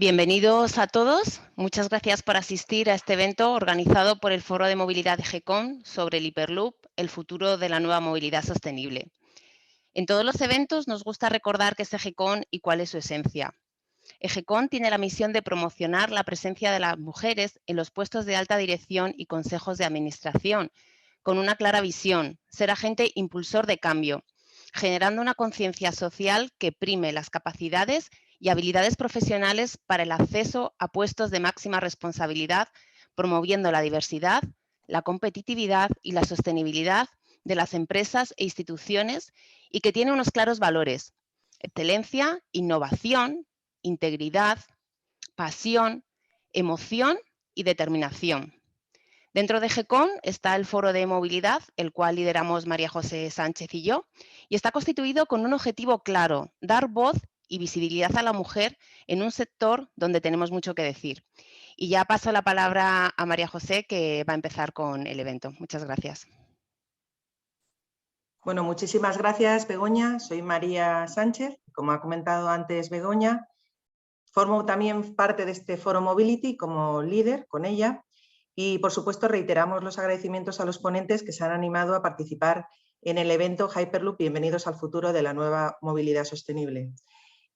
Bienvenidos a todos. Muchas gracias por asistir a este evento organizado por el Foro de Movilidad de GECOM sobre el Hyperloop, el futuro de la nueva movilidad sostenible. En todos los eventos nos gusta recordar qué es EGECOM y cuál es su esencia. EGECOM tiene la misión de promocionar la presencia de las mujeres en los puestos de alta dirección y consejos de administración, con una clara visión, ser agente impulsor de cambio, generando una conciencia social que prime las capacidades y habilidades profesionales para el acceso a puestos de máxima responsabilidad, promoviendo la diversidad, la competitividad y la sostenibilidad de las empresas e instituciones y que tiene unos claros valores: excelencia, innovación, integridad, pasión, emoción y determinación. Dentro de GECOM está el Foro de Movilidad, el cual lideramos María José Sánchez y yo, y está constituido con un objetivo claro: dar voz y visibilidad a la mujer en un sector donde tenemos mucho que decir. Y ya paso la palabra a María José, que va a empezar con el evento. Muchas gracias. Bueno, muchísimas gracias, Begoña. Soy María Sánchez. Como ha comentado antes Begoña, formo también parte de este Foro Mobility como líder con ella y, por supuesto, reiteramos los agradecimientos a los ponentes que se han animado a participar en el evento Hyperloop Bienvenidos al futuro de la nueva movilidad sostenible.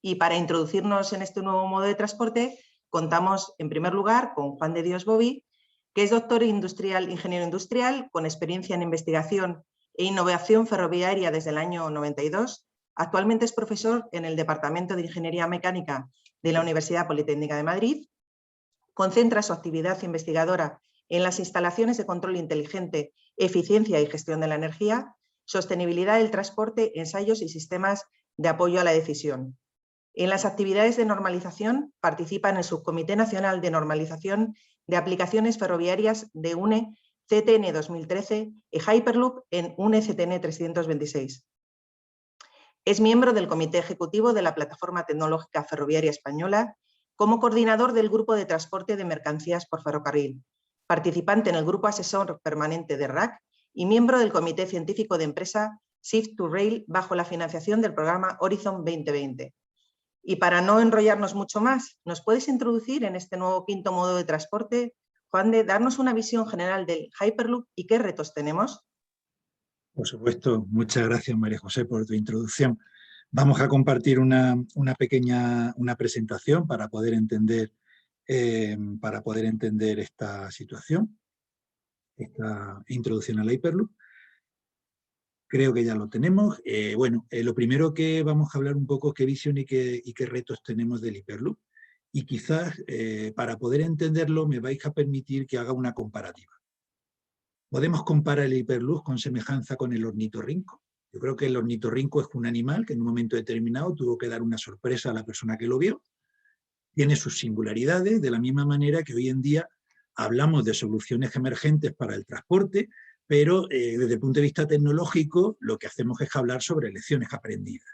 Y para introducirnos en este nuevo modo de transporte, contamos en primer lugar con Juan de Dios Bobby, que es doctor ingeniero industrial con experiencia en investigación e innovación ferroviaria desde el año 92. Actualmente es profesor en el Departamento de Ingeniería Mecánica de la Universidad Politécnica de Madrid. Concentra su actividad investigadora en las instalaciones de control inteligente, eficiencia y gestión de la energía, sostenibilidad del transporte, ensayos y sistemas de apoyo a la decisión. En las actividades de normalización participa en el Subcomité Nacional de Normalización de Aplicaciones Ferroviarias de UNE CTN 2013 y Hyperloop en UNE CTN 326. Es miembro del Comité Ejecutivo de la Plataforma Tecnológica Ferroviaria Española como coordinador del Grupo de Transporte de Mercancías por Ferrocarril, participante en el Grupo Asesor Permanente de RAC y miembro del Comité Científico de Empresa Shift to Rail bajo la financiación del programa Horizon 2020. Y para no enrollarnos mucho más, ¿nos puedes introducir en este nuevo quinto modo de transporte, Juan de, darnos una visión general del Hyperloop y qué retos tenemos? Por supuesto, muchas gracias María José por tu introducción. Vamos a compartir una pequeña presentación para poder entender esta situación, esta introducción al Hyperloop. Creo que ya lo tenemos. Lo primero que vamos a hablar un poco qué visión y qué retos tenemos del Hyperloop. Y quizás para poder entenderlo me vais a permitir que haga una comparativa. Podemos comparar el Hyperloop con semejanza con el ornitorrinco. Yo creo que el ornitorrinco es un animal que en un momento determinado tuvo que dar una sorpresa a la persona que lo vio. Tiene sus singularidades, de la misma manera que hoy en día hablamos de soluciones emergentes para el transporte, pero desde el punto de vista tecnológico lo que hacemos es hablar sobre lecciones aprendidas.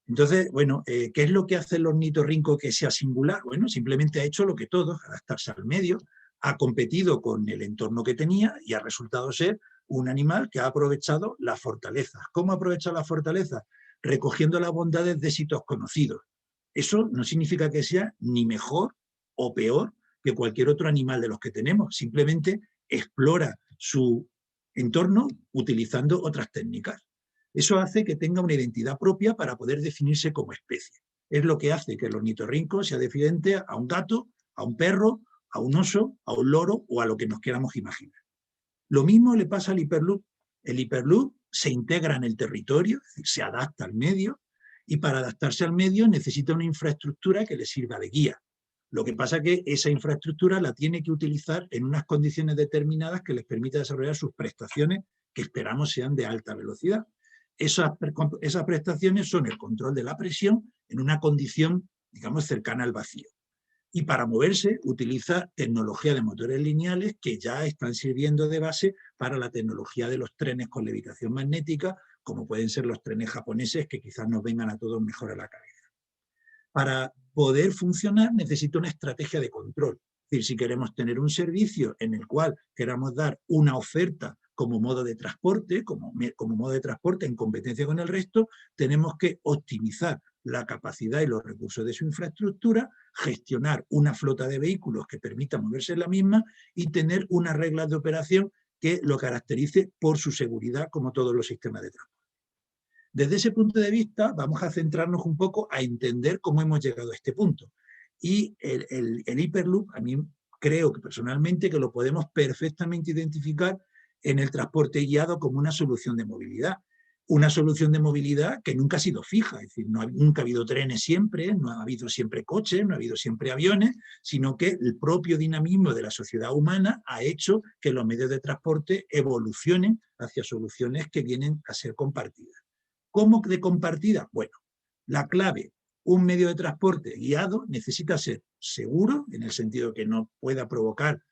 Entonces, ¿qué es lo que hace el ornitorrinco que sea singular? Bueno, simplemente ha hecho lo que todos, adaptarse al medio, ha competido con el entorno que tenía y ha resultado ser un animal que ha aprovechado las fortalezas. ¿Cómo ha aprovechado las fortalezas? Recogiendo las bondades de sitios conocidos. Eso no significa que sea ni mejor o peor que cualquier otro animal de los que tenemos. Simplemente explora su entorno utilizando otras técnicas. Eso hace que tenga una identidad propia para poder definirse como especie. Es lo que hace que el ornitorrinco sea diferente a un gato, a un perro, a un oso, a un loro o a lo que nos queramos imaginar. Lo mismo le pasa al Hyperloop. El Hyperloop se integra en el territorio, es decir, se adapta al medio, y para adaptarse al medio necesita una infraestructura que le sirva de guía. Lo que pasa es que esa infraestructura la tiene que utilizar en unas condiciones determinadas que les permita desarrollar sus prestaciones que esperamos sean de alta velocidad. Esas prestaciones son el control de la presión en una condición, digamos, cercana al vacío. Y para moverse utiliza tecnología de motores lineales que ya están sirviendo de base para la tecnología de los trenes con levitación magnética, como pueden ser los trenes japoneses que quizás nos vengan a todos mejor a la cabeza. Para poder funcionar necesita una estrategia de control. Es decir, si queremos tener un servicio en el cual queramos dar una oferta como modo de transporte, como modo de transporte en competencia con el resto, tenemos que optimizar la capacidad y los recursos de su infraestructura gestionar una flota de vehículos que permita moverse en la misma y tener unas reglas de operación que lo caracterice por su seguridad, como todos los sistemas de transporte. Desde ese punto de vista, vamos a centrarnos un poco a entender cómo hemos llegado a este punto. Y el Hyperloop, a mí creo que personalmente que lo podemos perfectamente identificar en el transporte guiado como una solución de movilidad. Una solución de movilidad que nunca ha sido fija, es decir, nunca ha habido trenes siempre, no ha habido siempre coches, no ha habido siempre aviones, sino que el propio dinamismo de la sociedad humana ha hecho que los medios de transporte evolucionen hacia soluciones que vienen a ser compartidas. ¿Cómo de compartida? Bueno, la clave, un medio de transporte guiado necesita ser seguro, en el sentido que no puede provocar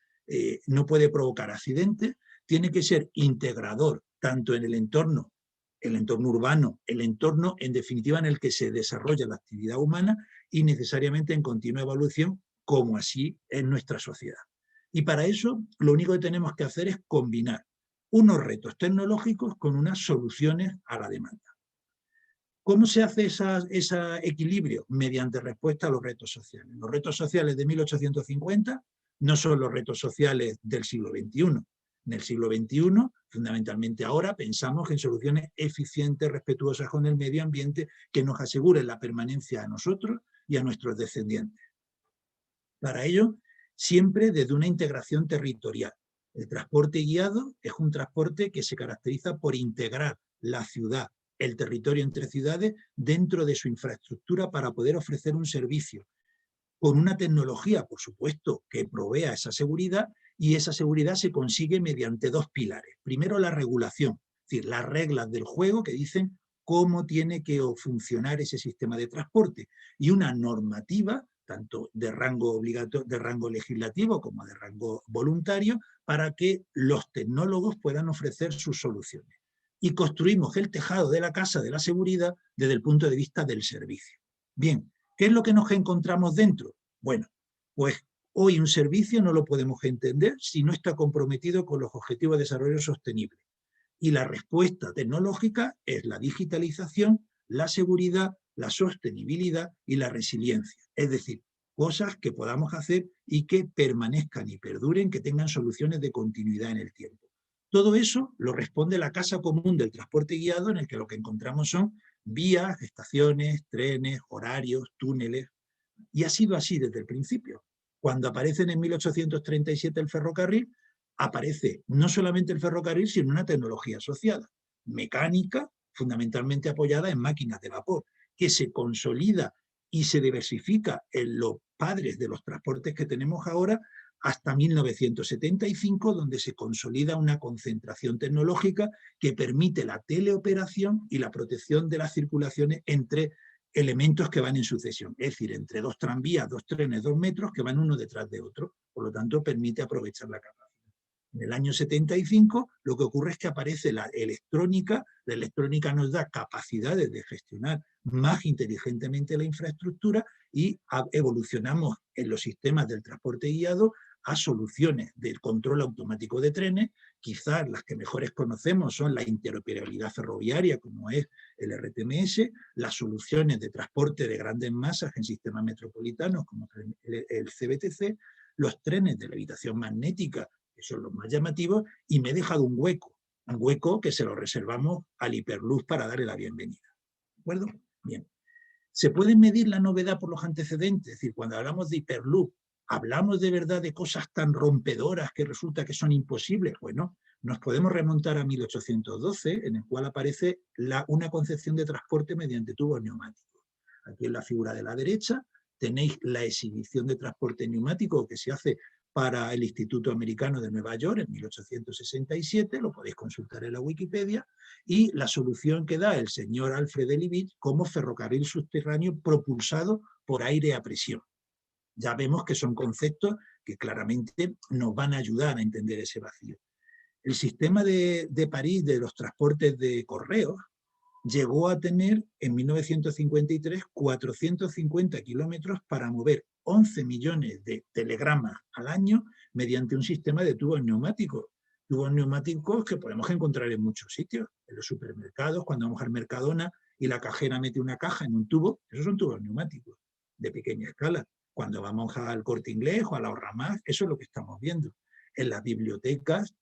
accidentes, tiene que ser integrador tanto en el entorno urbano, el entorno en definitiva en el que se desarrolla la actividad humana y necesariamente en continua evolución, como así es nuestra sociedad. Y para eso lo único que tenemos que hacer es combinar unos retos tecnológicos con unas soluciones a la demanda. ¿Cómo se hace ese equilibrio? Mediante respuesta a los retos sociales. Los retos sociales de 1850 no son los retos sociales del siglo XXI. En el siglo XXI, fundamentalmente ahora, pensamos en soluciones eficientes, respetuosas con el medio ambiente, que nos aseguren la permanencia a nosotros y a nuestros descendientes. Para ello, siempre desde una integración territorial. El transporte guiado es un transporte que se caracteriza por integrar la ciudad, el territorio entre ciudades, dentro de su infraestructura para poder ofrecer un servicio con una tecnología, por supuesto, que provea esa seguridad, y esa seguridad se consigue mediante dos pilares. Primero, la regulación, es decir, las reglas del juego que dicen cómo tiene que funcionar ese sistema de transporte, y una normativa, tanto de rango legislativo como de rango voluntario, para que los tecnólogos puedan ofrecer sus soluciones. Y construimos el tejado de la casa de la seguridad desde el punto de vista del servicio. Bien, ¿qué es lo que nos encontramos dentro? Bueno, pues hoy un servicio no lo podemos entender si no está comprometido con los Objetivos de Desarrollo Sostenible. Y la respuesta tecnológica es la digitalización, la seguridad, la sostenibilidad y la resiliencia. Es decir, cosas que podamos hacer y que permanezcan y perduren, que tengan soluciones de continuidad en el tiempo. Todo eso lo responde la casa común del transporte guiado, en el que lo que encontramos son vías, estaciones, trenes, horarios, túneles. Y ha sido así desde el principio. Cuando aparece en 1837 el ferrocarril, aparece no solamente el ferrocarril, sino una tecnología asociada, mecánica, fundamentalmente apoyada en máquinas de vapor, que se consolida y se diversifica en los padres de los transportes que tenemos ahora hasta 1975, donde se consolida una concentración tecnológica que permite la teleoperación y la protección de las circulaciones entre elementos que van en sucesión, es decir, entre dos tranvías, dos trenes, 2 metros que van uno detrás de otro, por lo tanto permite aprovechar la capacidad. En el año 75 lo que ocurre es que aparece la electrónica nos da capacidades de gestionar más inteligentemente la infraestructura y evolucionamos en los sistemas del transporte guiado a soluciones del control automático de trenes. Quizás las que mejores conocemos son la interoperabilidad ferroviaria, como es el RTMS, las soluciones de transporte de grandes masas en sistemas metropolitanos, como el CBTC, los trenes de levitación magnética, que son los más llamativos, y me he dejado un hueco que se lo reservamos al Hyperloop para darle la bienvenida. ¿De acuerdo? Bien. ¿Se puede medir la novedad por los antecedentes? Es decir, cuando hablamos de Hyperloop, ¿hablamos de verdad de cosas tan rompedoras que resulta que son imposibles? Bueno, nos podemos remontar a 1812, en el cual aparece una concepción de transporte mediante tubos neumáticos. Aquí en la figura de la derecha tenéis la exhibición de transporte neumático que se hace para el Instituto Americano de Nueva York en 1867, lo podéis consultar en la Wikipedia, y la solución que da el señor Alfred Levitch como ferrocarril subterráneo propulsado por aire a presión. Ya vemos que son conceptos que claramente nos van a ayudar a entender ese vacío. El sistema de París de los transportes de correos llegó a tener en 1953 450 kilómetros para mover 11 millones de telegramas al año mediante un sistema de tubos neumáticos. Tubos neumáticos que podemos encontrar en muchos sitios, en los supermercados, cuando vamos al Mercadona y la cajera mete una caja en un tubo, esos son tubos neumáticos de pequeña escala. Cuando vamos al Corte Inglés o a la Ahorramás, eso es lo que estamos viendo. En las bibliotecas,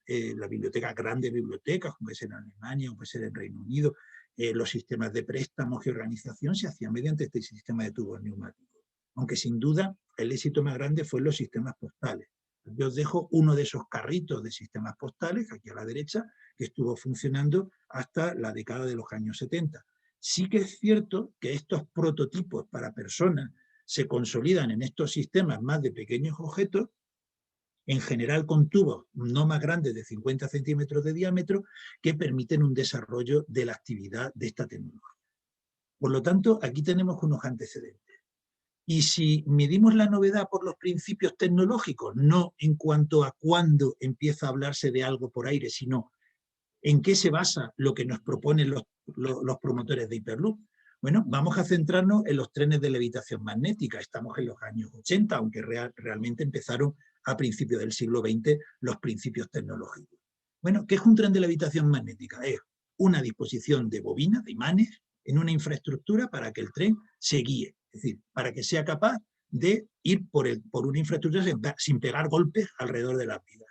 grandes bibliotecas, como puede ser en Alemania, o puede ser en Reino Unido, los sistemas de préstamos y organización se hacían mediante este sistema de tubos neumáticos. Aunque sin duda el éxito más grande fue en los sistemas postales. Yo os dejo uno de esos carritos de sistemas postales, aquí a la derecha, que estuvo funcionando hasta la década de los años 70. Sí que es cierto que estos prototipos para personas se consolidan en estos sistemas más de pequeños objetos, en general con tubos no más grandes de 50 centímetros de diámetro, que permiten un desarrollo de la actividad de esta tecnología. Por lo tanto, aquí tenemos unos antecedentes. Y si medimos la novedad por los principios tecnológicos, no en cuanto a cuándo empieza a hablarse de algo por aire, sino en qué se basa lo que nos proponen los promotores de Hyperloop, bueno, vamos a centrarnos en los trenes de levitación magnética. Estamos en los años 80, aunque realmente empezaron a principios del siglo XX los principios tecnológicos. Bueno, ¿qué es un tren de levitación magnética? Es una disposición de bobinas, de imanes, en una infraestructura para que el tren se guíe, es decir, para que sea capaz de ir por una infraestructura sin pegar golpes alrededor de las vigas.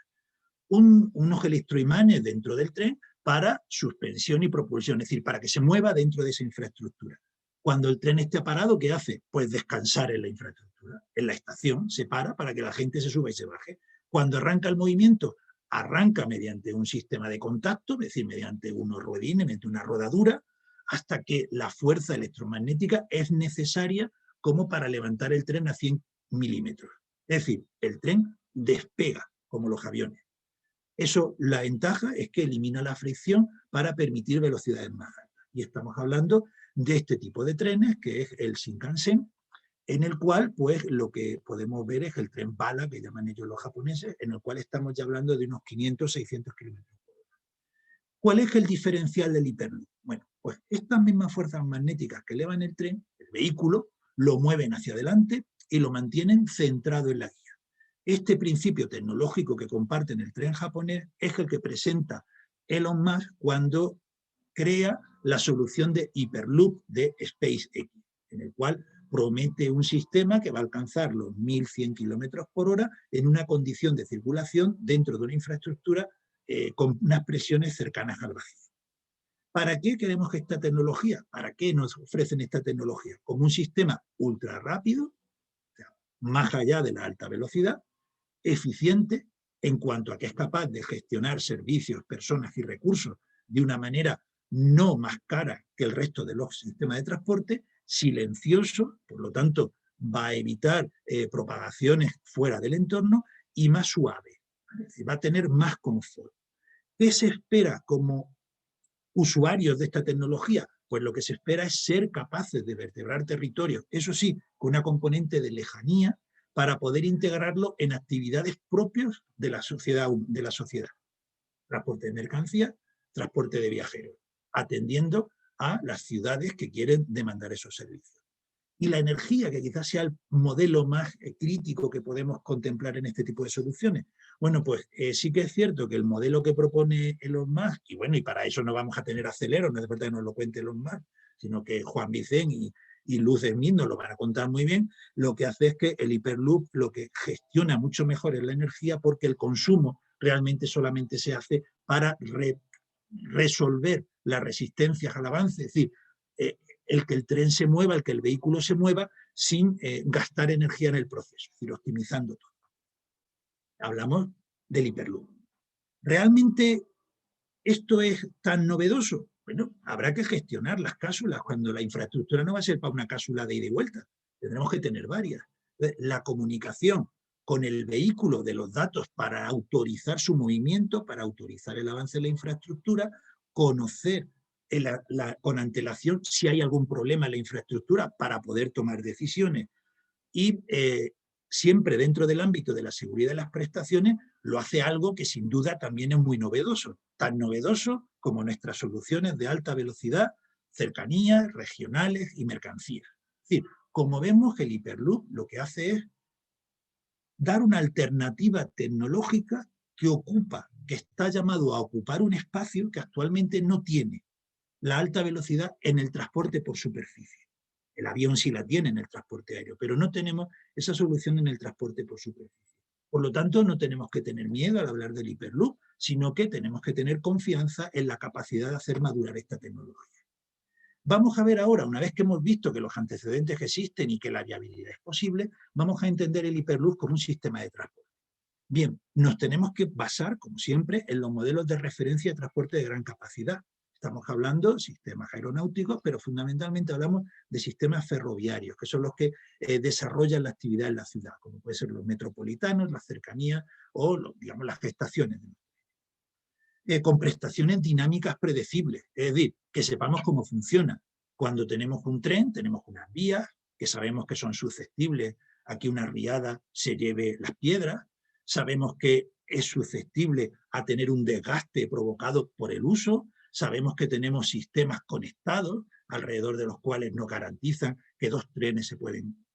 Unos electroimanes dentro del tren para suspensión y propulsión, es decir, para que se mueva dentro de esa infraestructura. Cuando el tren esté parado, ¿qué hace? Pues descansar en la infraestructura. En la estación se para que la gente se suba y se baje. Cuando arranca el movimiento, arranca mediante un sistema de contacto, es decir, mediante unos ruedines, mediante una rodadura, hasta que la fuerza electromagnética es necesaria como para levantar el tren a 100 milímetros. Es decir, el tren despega, como los aviones. Eso, la ventaja es que elimina la fricción para permitir velocidades más altas. Y estamos hablando de este tipo de trenes, que es el Shinkansen, en el cual pues lo que podemos ver es el tren bala, que llaman ellos los japoneses, en el cual estamos ya hablando de unos 500, 600 kilómetros por hora. ¿Cuál es el diferencial del Hyperloop? Bueno, pues estas mismas fuerzas magnéticas que elevan el tren, el vehículo, lo mueven hacia adelante y lo mantienen centrado en la guía. Este principio tecnológico que comparten el tren japonés es el que presenta Elon Musk cuando crea la solución de Hyperloop de SpaceX, en el cual promete un sistema que va a alcanzar los 1.100 kilómetros por hora en una condición de circulación dentro de una infraestructura con unas presiones cercanas al vacío. ¿Para qué queremos que esta tecnología? ¿Para qué nos ofrecen esta tecnología? Como un sistema ultra rápido, o sea, más allá de la alta velocidad, eficiente en cuanto a que es capaz de gestionar servicios, personas y recursos de una manera no más cara que el resto de los sistemas de transporte, silencioso, por lo tanto va a evitar propagaciones fuera del entorno y más suave, es decir, va a tener más confort. ¿Qué se espera como usuarios de esta tecnología? Pues lo que se espera es ser capaces de vertebrar territorios, eso sí, con una componente de lejanía, para poder integrarlo en actividades propias de la sociedad. Transporte de mercancías, transporte de viajeros, atendiendo a las ciudades que quieren demandar esos servicios. Y la energía, que quizás sea el modelo más crítico que podemos contemplar en este tipo de soluciones. Bueno, pues sí que es cierto que el modelo que propone Elon Musk, y bueno, y para eso no vamos a tener aceleros, no es verdad que nos lo cuente Elon Musk, sino que Juan Vicente y Luz Smith nos lo van a contar muy bien, lo que hace es que el Hyperloop lo que gestiona mucho mejor es la energía, porque el consumo realmente solamente se hace para resolver las resistencias al avance, es decir, el que el tren se mueva, el que el vehículo se mueva sin gastar energía en el proceso, es decir, optimizando todo. Hablamos del Hyperloop. ¿Realmente esto es tan novedoso? Bueno, habrá que gestionar las cápsulas cuando la infraestructura no va a ser para una cápsula de ida y vuelta. Tendremos que tener varias. La comunicación con el vehículo de los datos para autorizar su movimiento, para autorizar el avance de la infraestructura, conocer con antelación si hay algún problema en la infraestructura para poder tomar decisiones y siempre dentro del ámbito de la seguridad de las prestaciones, lo hace algo que sin duda también es muy novedoso, tan novedoso como nuestras soluciones de alta velocidad, cercanías, regionales y mercancías. Es decir, como vemos, el Hyperloop lo que hace es dar una alternativa tecnológica que está llamado a ocupar un espacio que actualmente no tiene la alta velocidad en el transporte por superficie. El avión sí la tiene en el transporte aéreo, pero no tenemos esa solución en el transporte por superficie. Por lo tanto, no tenemos que tener miedo al hablar del Hyperloop, sino que tenemos que tener confianza en la capacidad de hacer madurar esta tecnología. Vamos a ver ahora, una vez que hemos visto que los antecedentes existen y que la viabilidad es posible, vamos a entender el Hyperloop como un sistema de transporte. Bien, nos tenemos que basar, como siempre, en los modelos de referencia de transporte de gran capacidad. Estamos hablando de sistemas aeronáuticos, pero fundamentalmente hablamos de sistemas ferroviarios, que son los que desarrollan la actividad en la ciudad, como pueden ser los metropolitanos, las cercanías o, digamos, las estaciones. Con prestaciones dinámicas predecibles, es decir, que sepamos cómo funciona. Cuando tenemos un tren, tenemos unas vías que sabemos que son susceptibles a que una riada se lleve las piedras, sabemos que es susceptible a tener un desgaste provocado por el uso, sabemos que tenemos sistemas conectados alrededor de los cuales nos garantizan que dos trenes se pueden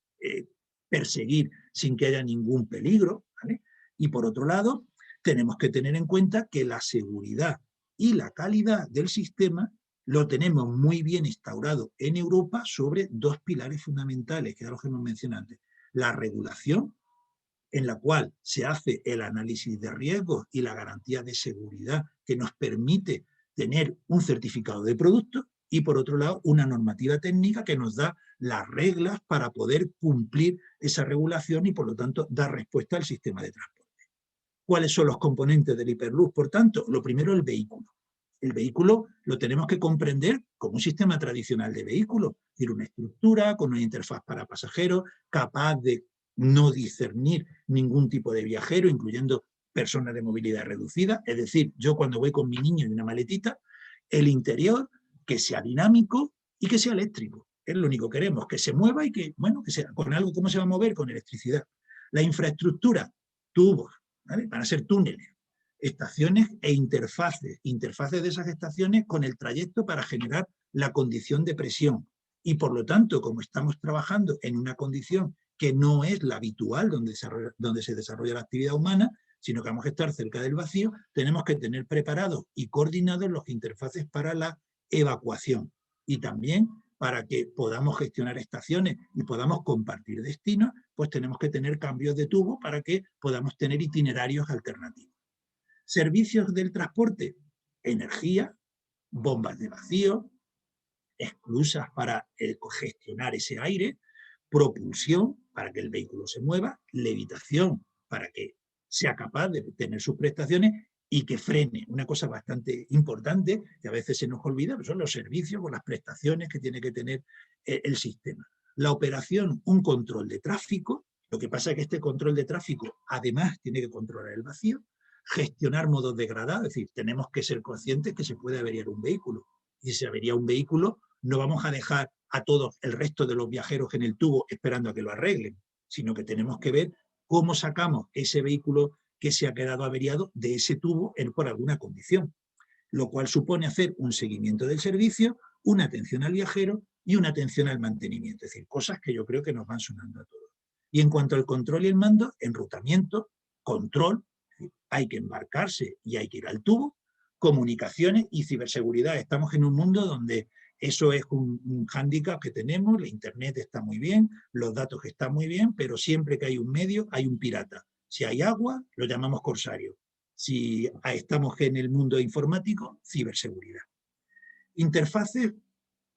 perseguir sin que haya ningún peligro, ¿vale? Y por otro lado, tenemos que tener en cuenta que la seguridad y la calidad del sistema lo tenemos muy bien instaurado en Europa sobre dos pilares fundamentales, que es lo que hemos mencionado antes. La regulación, en la cual se hace el análisis de riesgos y la garantía de seguridad que nos permite tener un certificado de producto, y por otro lado una normativa técnica que nos da las reglas para poder cumplir esa regulación y por lo tanto dar respuesta al sistema de transporte. ¿Cuáles son los componentes del Hyperloop? Por tanto, lo primero, el vehículo. El vehículo lo tenemos que comprender como un sistema tradicional de vehículo, es decir, una estructura con una interfaz para pasajeros, capaz de no discernir ningún tipo de viajero, incluyendo personas de movilidad reducida. Es decir, yo cuando voy con mi niño en una maletita, el interior que sea dinámico y que sea eléctrico. Es lo único que queremos, que se mueva y que, bueno, que sea con algo. ¿Cómo se va a mover? Con electricidad. La infraestructura, tubos, ¿vale? Van a ser túneles, estaciones e interfaces de esas estaciones con el trayecto para generar la condición de presión. Y por lo tanto, como estamos trabajando en una condición que no es la habitual donde se desarrolla la actividad humana, sino que vamos a estar cerca del vacío, tenemos que tener preparados y coordinados los interfaces para la evacuación y también para que podamos gestionar estaciones y podamos compartir destinos, pues tenemos que tener cambios de tubo para que podamos tener itinerarios alternativos. Servicios del transporte, energía, bombas de vacío, esclusas para gestionar ese aire, propulsión para que el vehículo se mueva, levitación para que sea capaz de tener sus prestaciones y que frene. Una cosa bastante importante que a veces se nos olvida, son los servicios o las prestaciones que tiene que tener el sistema. La operación, un control de tráfico. Lo que pasa es que este control de tráfico además tiene que controlar el vacío, gestionar modos degradados, es decir, tenemos que ser conscientes que se puede averiar un vehículo. Y si se avería un vehículo, no vamos a dejar a todos el resto de los viajeros en el tubo esperando a que lo arreglen, sino que tenemos que ver cómo sacamos ese vehículo que se ha quedado averiado de ese tubo por alguna condición, lo cual supone hacer un seguimiento del servicio, una atención al viajero y una atención al mantenimiento, es decir, cosas que yo creo que nos van sonando a todos. Y en cuanto al control y el mando, enrutamiento, control, es decir, hay que embarcarse y hay que ir al tubo, comunicaciones y ciberseguridad. Estamos en un mundo donde eso es un hándicap que tenemos, la internet está muy bien, los datos están muy bien, pero siempre que hay un medio hay un pirata. Si hay agua, lo llamamos corsario. Si estamos en el mundo informático, ciberseguridad. Interfaces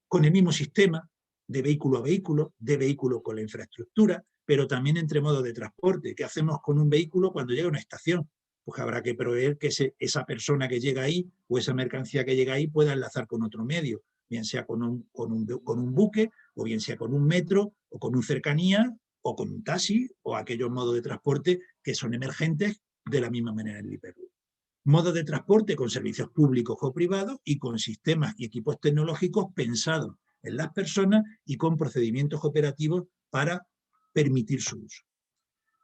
con el mismo sistema, de vehículo a vehículo, de vehículo con la infraestructura, pero también entre modos de transporte. ¿Qué hacemos con un vehículo cuando llega a una estación? Pues habrá que proveer que esa persona que llega ahí o esa mercancía que llega ahí pueda enlazar con otro medio, bien sea con un buque, o bien sea con un metro, o con un cercanía, o con un taxi, o aquellos modos de transporte que son emergentes de la misma manera en el Hyperloop. Modos de transporte con servicios públicos o privados y con sistemas y equipos tecnológicos pensados en las personas y con procedimientos operativos para permitir su uso.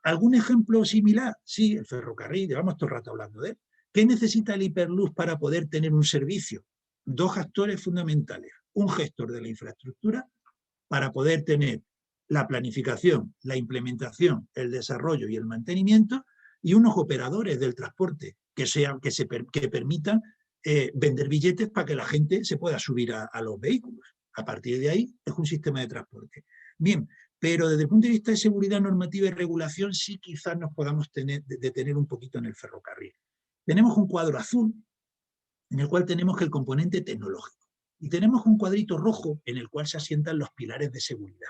¿Algún ejemplo similar? Sí, el ferrocarril, llevamos todo el rato hablando de él. ¿Qué necesita el Hyperloop para poder tener un servicio? Dos actores fundamentales. Un gestor de la infraestructura para poder tener la planificación, la implementación, el desarrollo y el mantenimiento, y unos operadores del transporte que permitan vender billetes para que la gente se pueda subir a los vehículos. A partir de ahí es un sistema de transporte. Bien, pero desde el punto de vista de seguridad normativa y regulación sí quizás nos podamos detener un poquito en el ferrocarril. Tenemos un cuadro azul en el cual tenemos el componente tecnológico y tenemos un cuadrito rojo en el cual se asientan los pilares de seguridad.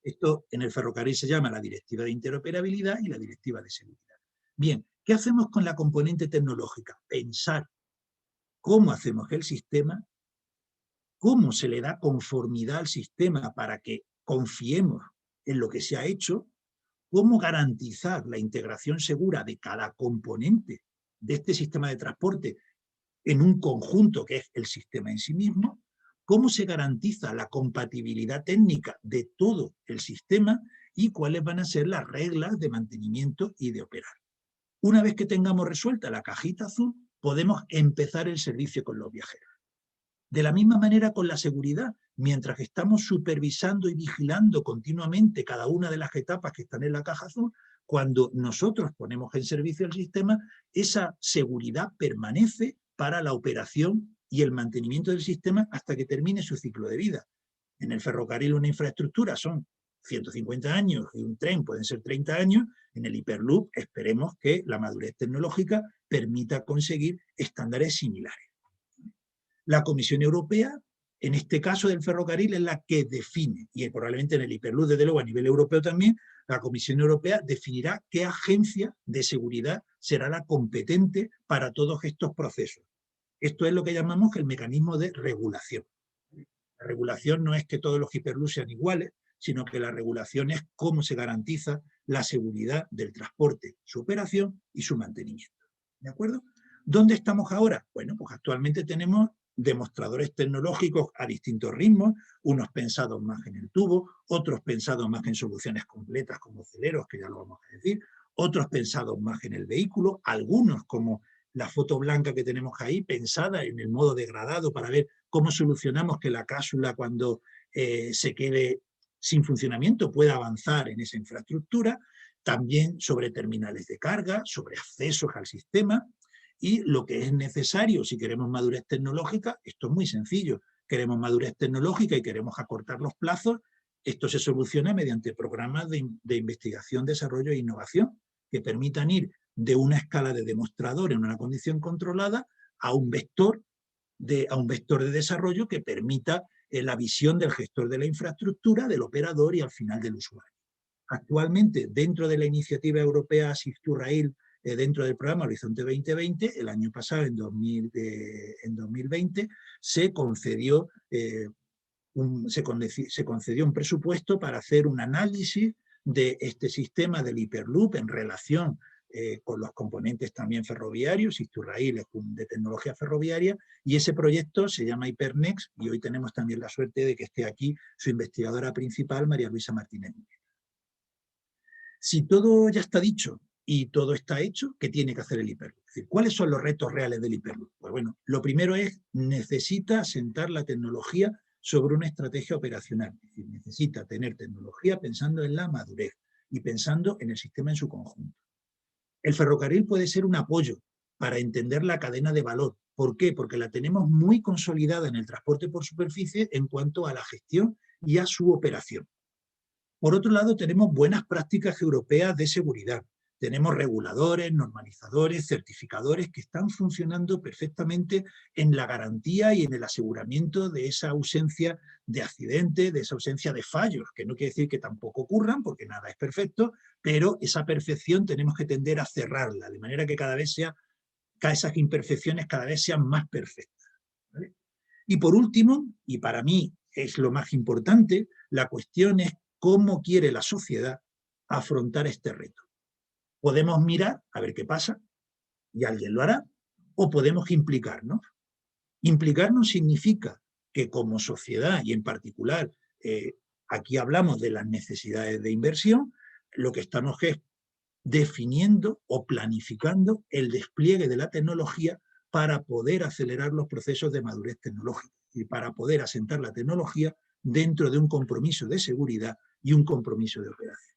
Esto en el ferrocarril se llama la Directiva de Interoperabilidad y la Directiva de Seguridad. Bien, ¿qué hacemos con la componente tecnológica? Pensar cómo hacemos el sistema, cómo se le da conformidad al sistema para que confiemos en lo que se ha hecho, cómo garantizar la integración segura de cada componente de este sistema de transporte en un conjunto que es el sistema en sí mismo, cómo se garantiza la compatibilidad técnica de todo el sistema y cuáles van a ser las reglas de mantenimiento y de operar. Una vez que tengamos resuelta la cajita azul, podemos empezar el servicio con los viajeros. De la misma manera con la seguridad, mientras que estamos supervisando y vigilando continuamente cada una de las etapas que están en la caja azul, cuando nosotros ponemos en servicio el sistema, esa seguridad permanece para la operación y el mantenimiento del sistema hasta que termine su ciclo de vida. En el ferrocarril una infraestructura son 150 años y un tren pueden ser 30 años, en el Hyperloop esperemos que la madurez tecnológica permita conseguir estándares similares. La Comisión Europea, en este caso del ferrocarril, es la que define, y probablemente en el Hyperloop, desde luego a nivel europeo también, la Comisión Europea definirá qué agencia de seguridad será la competente para todos estos procesos. Esto es lo que llamamos el mecanismo de regulación. La regulación no es que todos los Hyperloops sean iguales, sino que la regulación es cómo se garantiza la seguridad del transporte, su operación y su mantenimiento. ¿De acuerdo? ¿Dónde estamos ahora? Bueno, pues actualmente tenemos demostradores tecnológicos a distintos ritmos, unos pensados más en el tubo, otros pensados más en soluciones completas como celeros, que ya lo vamos a decir, otros pensados más en el vehículo, algunos como la foto blanca que tenemos ahí, pensada en el modo degradado para ver cómo solucionamos que la cápsula cuando se quede sin funcionamiento pueda avanzar en esa infraestructura, también sobre terminales de carga, sobre accesos al sistema, y lo que es necesario si queremos madurez tecnológica, esto es muy sencillo, queremos madurez tecnológica y queremos acortar los plazos, esto se soluciona mediante programas de investigación, desarrollo e innovación que permitan ir de una escala de demostrador en una condición controlada a un vector de desarrollo que permita la visión del gestor de la infraestructura, del operador y al final del usuario. Actualmente, dentro de la iniciativa europea Shift to Rail, dentro del programa Horizonte 2020, el año pasado, en 2020, se concedió un presupuesto para hacer un análisis de este sistema del Hyperloop en relación con los componentes también ferroviarios, Shift to Rail es de tecnología ferroviaria, y ese proyecto se llama HyperNext, y hoy tenemos también la suerte de que esté aquí su investigadora principal, María Luisa Martínez. Si todo ya está dicho y todo está hecho, ¿qué tiene que hacer el Hyperloop? Es decir, ¿cuáles son los retos reales del Hyperloop? Pues bueno, lo primero es, necesita asentar la tecnología sobre una estrategia operacional. Es decir, necesita tener tecnología pensando en la madurez y pensando en el sistema en su conjunto. El ferrocarril puede ser un apoyo para entender la cadena de valor. ¿Por qué? Porque la tenemos muy consolidada en el transporte por superficie en cuanto a la gestión y a su operación. Por otro lado, tenemos buenas prácticas europeas de seguridad. Tenemos reguladores, normalizadores, certificadores que están funcionando perfectamente en la garantía y en el aseguramiento de esa ausencia de accidentes, de esa ausencia de fallos, que no quiere decir que tampoco ocurran, porque nada es perfecto, pero esa perfección tenemos que tender a cerrarla, de manera que cada vez esas imperfecciones cada vez sean más perfectas, ¿vale? Y por último, y para mí es lo más importante, la cuestión es cómo quiere la sociedad afrontar este reto. Podemos mirar a ver qué pasa, y alguien lo hará, o podemos implicarnos. Implicarnos significa que como sociedad, y en particular aquí hablamos de las necesidades de inversión, lo que estamos es definiendo o planificando el despliegue de la tecnología para poder acelerar los procesos de madurez tecnológica y para poder asentar la tecnología dentro de un compromiso de seguridad y un compromiso de operación.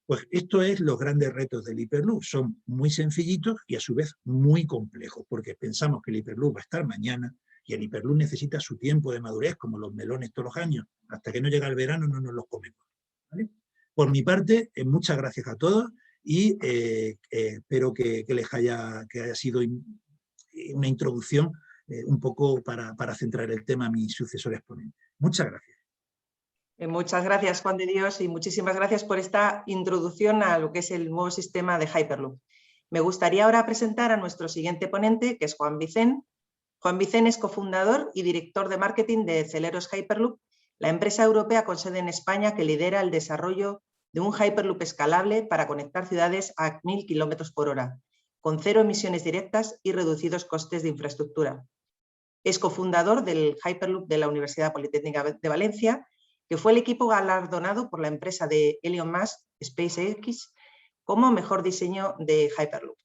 Pues esto es los grandes retos del Hyperloop. Son muy sencillitos y a su vez muy complejos, porque pensamos que el Hyperloop va a estar mañana Y el Hyperloop necesita su tiempo de madurez, como los melones todos los años. Hasta que no llega el verano no nos los comemos, ¿vale? Por mi parte, muchas gracias a todos y espero que haya sido una introducción un poco para centrar el tema a mi sucesor exponente. Muchas gracias. Muchas gracias, Juan de Dios, y muchísimas gracias por esta introducción a lo que es el nuevo sistema de Hyperloop. Me gustaría ahora presentar a nuestro siguiente ponente, que es Juan Vicent. Juan Vicent es cofundador y director de marketing de Celeros Hyperloop, la empresa europea con sede en España que lidera el desarrollo de un Hyperloop escalable para conectar ciudades a 1000 km por hora, con 0 emisiones directas y reducidos costes de infraestructura. Es cofundador del Hyperloop de la Universidad Politécnica de Valencia, que fue el equipo galardonado por la empresa de Elon Musk, SpaceX, como mejor diseño de Hyperloop.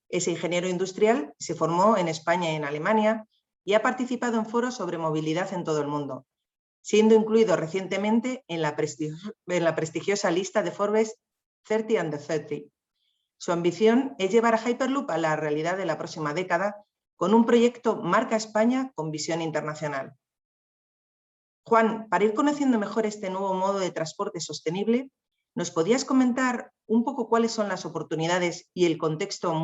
Es ingeniero industrial, se formó en España y en Alemania y ha participado en foros sobre movilidad en todo el mundo, siendo incluido recientemente en la prestigiosa lista de Forbes 30 Under 30. Su ambición es llevar a Hyperloop a la realidad de la próxima década con un proyecto Marca España con visión internacional. Juan, para ir conociendo mejor este nuevo modo de transporte sostenible, ¿nos podías comentar un poco cuáles son las oportunidades y el contexto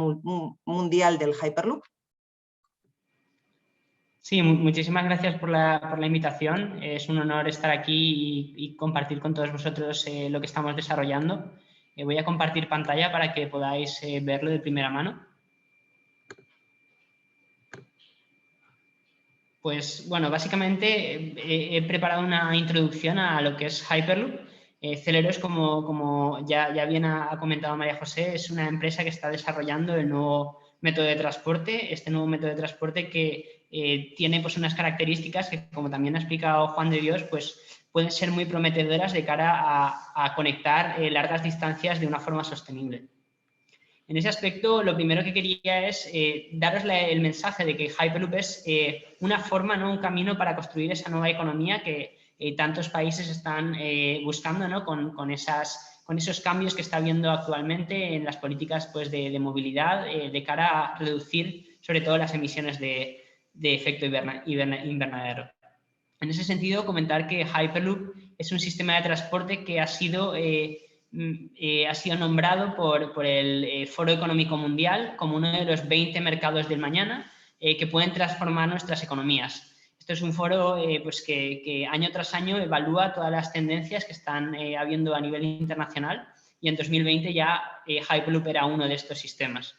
mundial del Hyperloop? Sí, muchísimas gracias por la invitación. Es un honor estar aquí y compartir con todos vosotros lo que estamos desarrollando. Voy a compartir pantalla para que podáis verlo de primera mano. Pues bueno, básicamente he preparado una introducción a lo que es Hyperloop. Celeros, como ya bien ha comentado María José, es una empresa que está desarrollando el nuevo método de transporte, este nuevo método de transporte que tiene pues unas características que, como también ha explicado Juan de Dios, pues pueden ser muy prometedoras de cara a conectar largas distancias de una forma sostenible. En ese aspecto, lo primero que quería es daros el mensaje de que Hyperloop es una forma, ¿no? Un camino para construir esa nueva economía que tantos países están buscando, ¿no? con esos cambios que está habiendo actualmente en las políticas pues, de movilidad de cara a reducir sobre todo las emisiones de efecto invernadero. En ese sentido, comentar que Hyperloop es un sistema de transporte que ha sido nombrado por el Foro Económico Mundial como uno de los 20 mercados del mañana que pueden transformar nuestras economías. Esto es un foro pues que año tras año evalúa todas las tendencias que están habiendo a nivel internacional y en 2020 ya Hyperloop era uno de estos sistemas.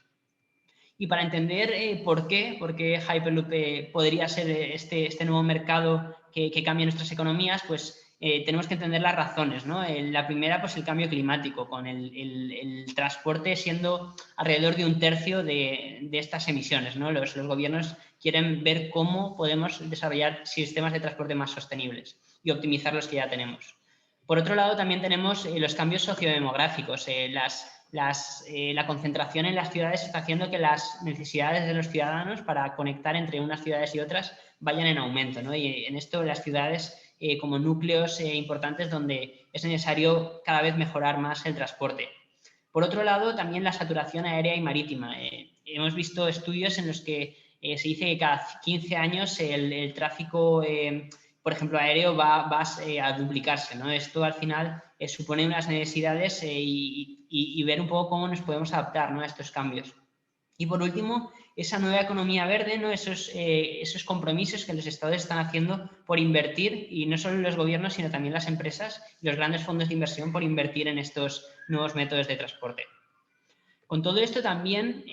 Y para entender por qué Hyperloop podría ser este nuevo mercado que cambie nuestras economías, pues tenemos que entender las razones, ¿no? La primera, pues el cambio climático, con el transporte siendo alrededor de 1/3 de estas emisiones, ¿no? Los gobiernos quieren ver cómo podemos desarrollar sistemas de transporte más sostenibles y optimizar los que ya tenemos. Por otro lado, también tenemos los cambios sociodemográficos. La concentración en las ciudades está haciendo que las necesidades de los ciudadanos para conectar entre unas ciudades y otras vayan en aumento, ¿no? Y en esto las ciudades como núcleos importantes donde es necesario cada vez mejorar más el transporte. Por otro lado, también la saturación aérea y marítima. Hemos visto estudios en los que se dice que cada 15 años el tráfico, por ejemplo, aéreo va a duplicarse, ¿no? Esto al final supone unas necesidades y ver un poco cómo nos podemos adaptar, ¿no? A estos cambios. Y por último, esa nueva economía verde, ¿no? Esos compromisos que los estados están haciendo por invertir, y no solo los gobiernos, sino también las empresas y los grandes fondos de inversión por invertir en estos nuevos métodos de transporte. Con todo esto también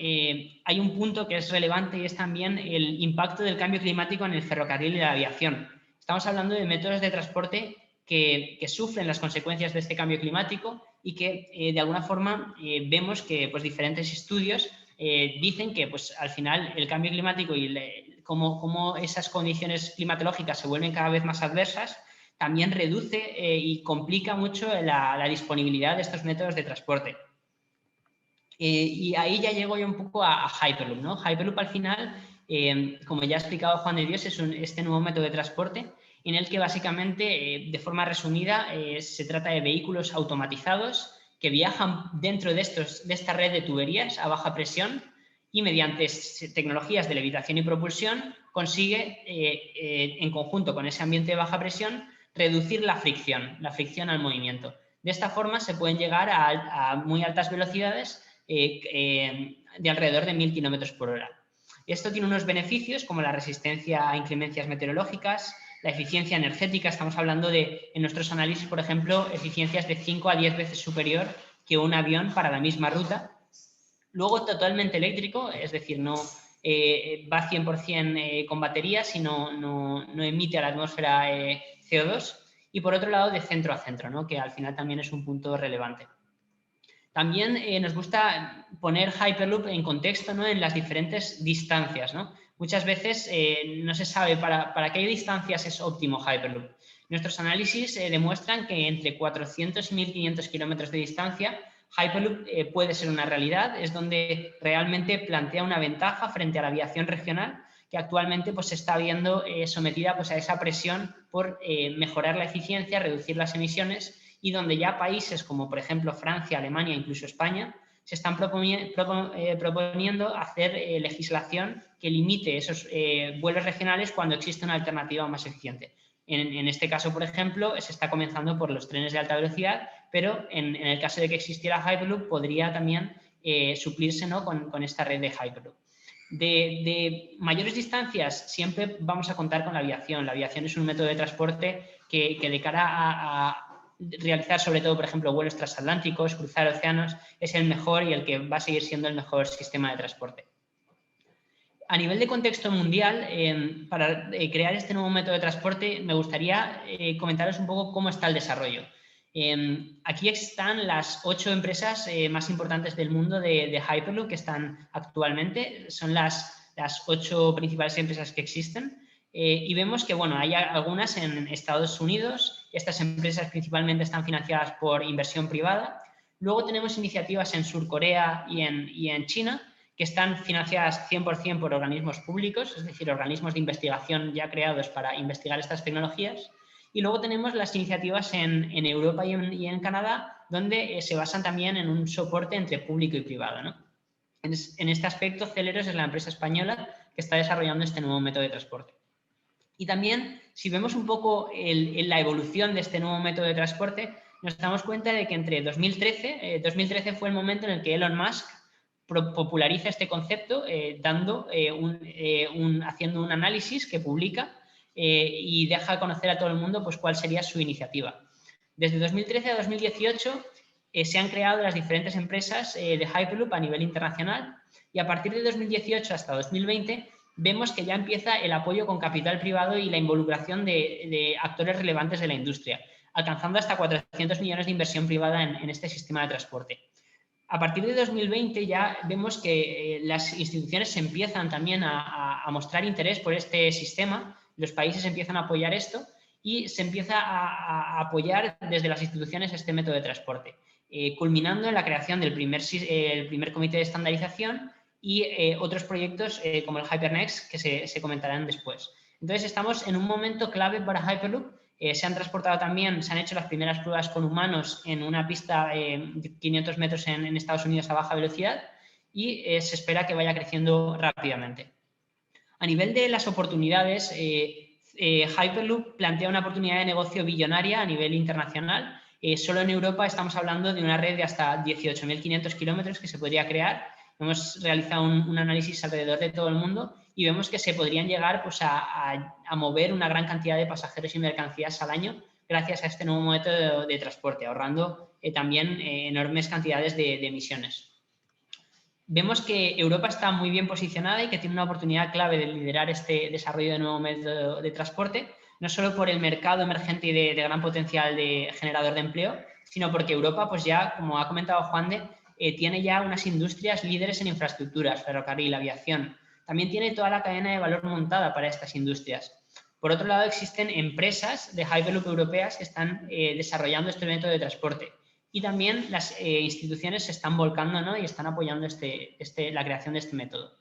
hay un punto que es relevante y es también el impacto del cambio climático en el ferrocarril y la aviación. Estamos hablando de métodos de transporte que sufren las consecuencias de este cambio climático y que de alguna forma vemos que pues, diferentes estudios dicen que pues, al final el cambio climático y cómo esas condiciones climatológicas se vuelven cada vez más adversas también reduce y complica mucho la disponibilidad de estos métodos de transporte. Y ahí ya llego yo un poco a Hyperloop, ¿no? Hyperloop al final, como ya ha explicado Juan de Dios, es este nuevo método de transporte en el que básicamente, de forma resumida, se trata de vehículos automatizados que viajan dentro de esta red de tuberías a baja presión y mediante tecnologías de levitación y propulsión consigue, en conjunto con ese ambiente de baja presión, reducir la fricción al movimiento. De esta forma se pueden llegar a muy altas velocidades de alrededor de 1000 km por hora. Esto tiene unos beneficios como la resistencia a inclemencias meteorológicas, la eficiencia energética. Estamos hablando de, en nuestros análisis, por ejemplo, eficiencias de 5 a 10 veces superior que un avión para la misma ruta. Luego, totalmente eléctrico, es decir, no va 100% con baterías y no emite a la atmósfera CO2. Y por otro lado, de centro a centro, ¿no? Que al final también es un punto relevante. También nos gusta poner Hyperloop en contexto, ¿no? En las diferentes distancias, ¿no? Muchas veces no se sabe para qué distancias es óptimo Hyperloop. Nuestros análisis demuestran que entre 400 y 1500 kilómetros de distancia Hyperloop puede ser una realidad, es donde realmente plantea una ventaja frente a la aviación regional, que actualmente pues, se está viendo sometida pues, a esa presión por mejorar la eficiencia, reducir las emisiones, y donde ya países como, por ejemplo, Francia, Alemania, incluso España, se están proponiendo hacer legislación que limite esos vuelos regionales cuando existe una alternativa más eficiente. En este caso, por ejemplo, se está comenzando por los trenes de alta velocidad, pero en el caso de que existiera Hyperloop, podría también suplirse, ¿no? con esta red de Hyperloop. De mayores distancias siempre vamos a contar con la aviación. La aviación es un método de transporte que de cara a realizar sobre todo, por ejemplo, vuelos transatlánticos, cruzar océanos, es el mejor y el que va a seguir siendo el mejor sistema de transporte. A nivel de contexto mundial, para crear este nuevo método de transporte, me gustaría comentaros un poco cómo está el desarrollo. Aquí están las 8 empresas más importantes del mundo de Hyperloop que están actualmente. Son las 8 principales empresas que existen. Y vemos que bueno, hay algunas en Estados Unidos. Estas empresas principalmente están financiadas por inversión privada. Luego tenemos iniciativas en Sur Corea y en China, que están financiadas 100% por organismos públicos, es decir, organismos de investigación ya creados para investigar estas tecnologías. Y luego tenemos las iniciativas en Europa y en Canadá, donde se basan también en un soporte entre público y privado, ¿no? En este aspecto, Celeros es la empresa española que está desarrollando este nuevo método de transporte. Y también, si vemos un poco la evolución de este nuevo método de transporte, nos damos cuenta de que entre 2013 fue el momento en el que Elon Musk populariza este concepto, haciendo un análisis que publica y deja de conocer a todo el mundo pues, cuál sería su iniciativa. Desde 2013 a 2018 se han creado las diferentes empresas de Hyperloop a nivel internacional, y a partir de 2018 hasta 2020 vemos que ya empieza el apoyo con capital privado y la involucración de actores relevantes de la industria, alcanzando hasta 400 millones de inversión privada en este sistema de transporte. A partir de 2020 ya vemos que las instituciones se empiezan también a mostrar interés por este sistema, los países empiezan a apoyar esto y se empieza a apoyar desde las instituciones este método de transporte, culminando en la creación del primer comité de estandarización y otros proyectos como el HyperNext que se comentarán después. Entonces estamos en un momento clave para Hyperloop. Se han transportado también, se han hecho las primeras pruebas con humanos en una pista de 500 metros en Estados Unidos a baja velocidad y se espera que vaya creciendo rápidamente. A nivel de las oportunidades, Hyperloop plantea una oportunidad de negocio billonaria a nivel internacional. Solo en Europa estamos hablando de una red de hasta 18.500 kilómetros que se podría crear. Hemos realizado un análisis alrededor de todo el mundo y vemos que se podrían llegar pues, a mover una gran cantidad de pasajeros y mercancías al año gracias a este nuevo método de transporte, ahorrando también enormes cantidades de emisiones. Vemos que Europa está muy bien posicionada y que tiene una oportunidad clave de liderar este desarrollo de nuevo método de transporte, no solo por el mercado emergente y de gran potencial de generador de empleo, sino porque Europa, pues ya, como ha comentado Juan de, tiene ya unas industrias líderes en infraestructuras, ferrocarril, aviación. También tiene toda la cadena de valor montada para estas industrias. Por otro lado, existen empresas de Hyperloop europeas que están desarrollando este método de transporte. Y también las instituciones se están volcando, ¿no? Y están apoyando la creación de este método.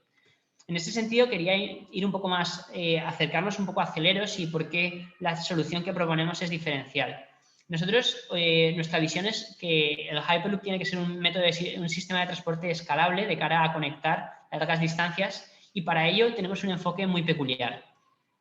En este sentido, quería ir un poco más, acercarnos un poco a Celeros y por qué la solución que proponemos es diferencial. Nosotros, nuestra visión es que el Hyperloop tiene que ser un sistema de transporte escalable de cara a conectar a largas distancias, y para ello tenemos un enfoque muy peculiar.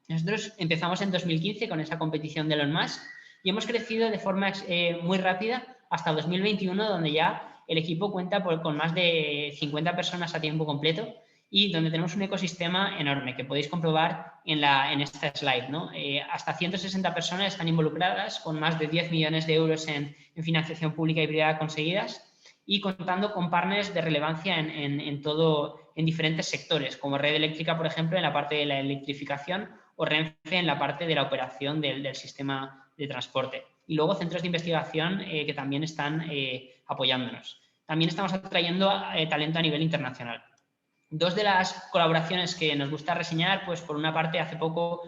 Nosotros empezamos en 2015 con esa competición de Elon Musk y hemos crecido de forma muy rápida hasta 2021, donde ya el equipo cuenta con más de 50 personas a tiempo completo y donde tenemos un ecosistema enorme que podéis comprobar en esta slide, ¿no? Hasta 160 personas están involucradas, con más de 10 millones de euros en financiación pública y privada conseguidas, y contando con partners de relevancia en diferentes sectores, como Red Eléctrica, por ejemplo, en la parte de la electrificación, o Renfe en la parte de la operación del sistema de transporte. Y luego centros de investigación que también están apoyándonos. También estamos atrayendo talento a nivel internacional. Dos de las colaboraciones que nos gusta reseñar, pues por una parte, hace poco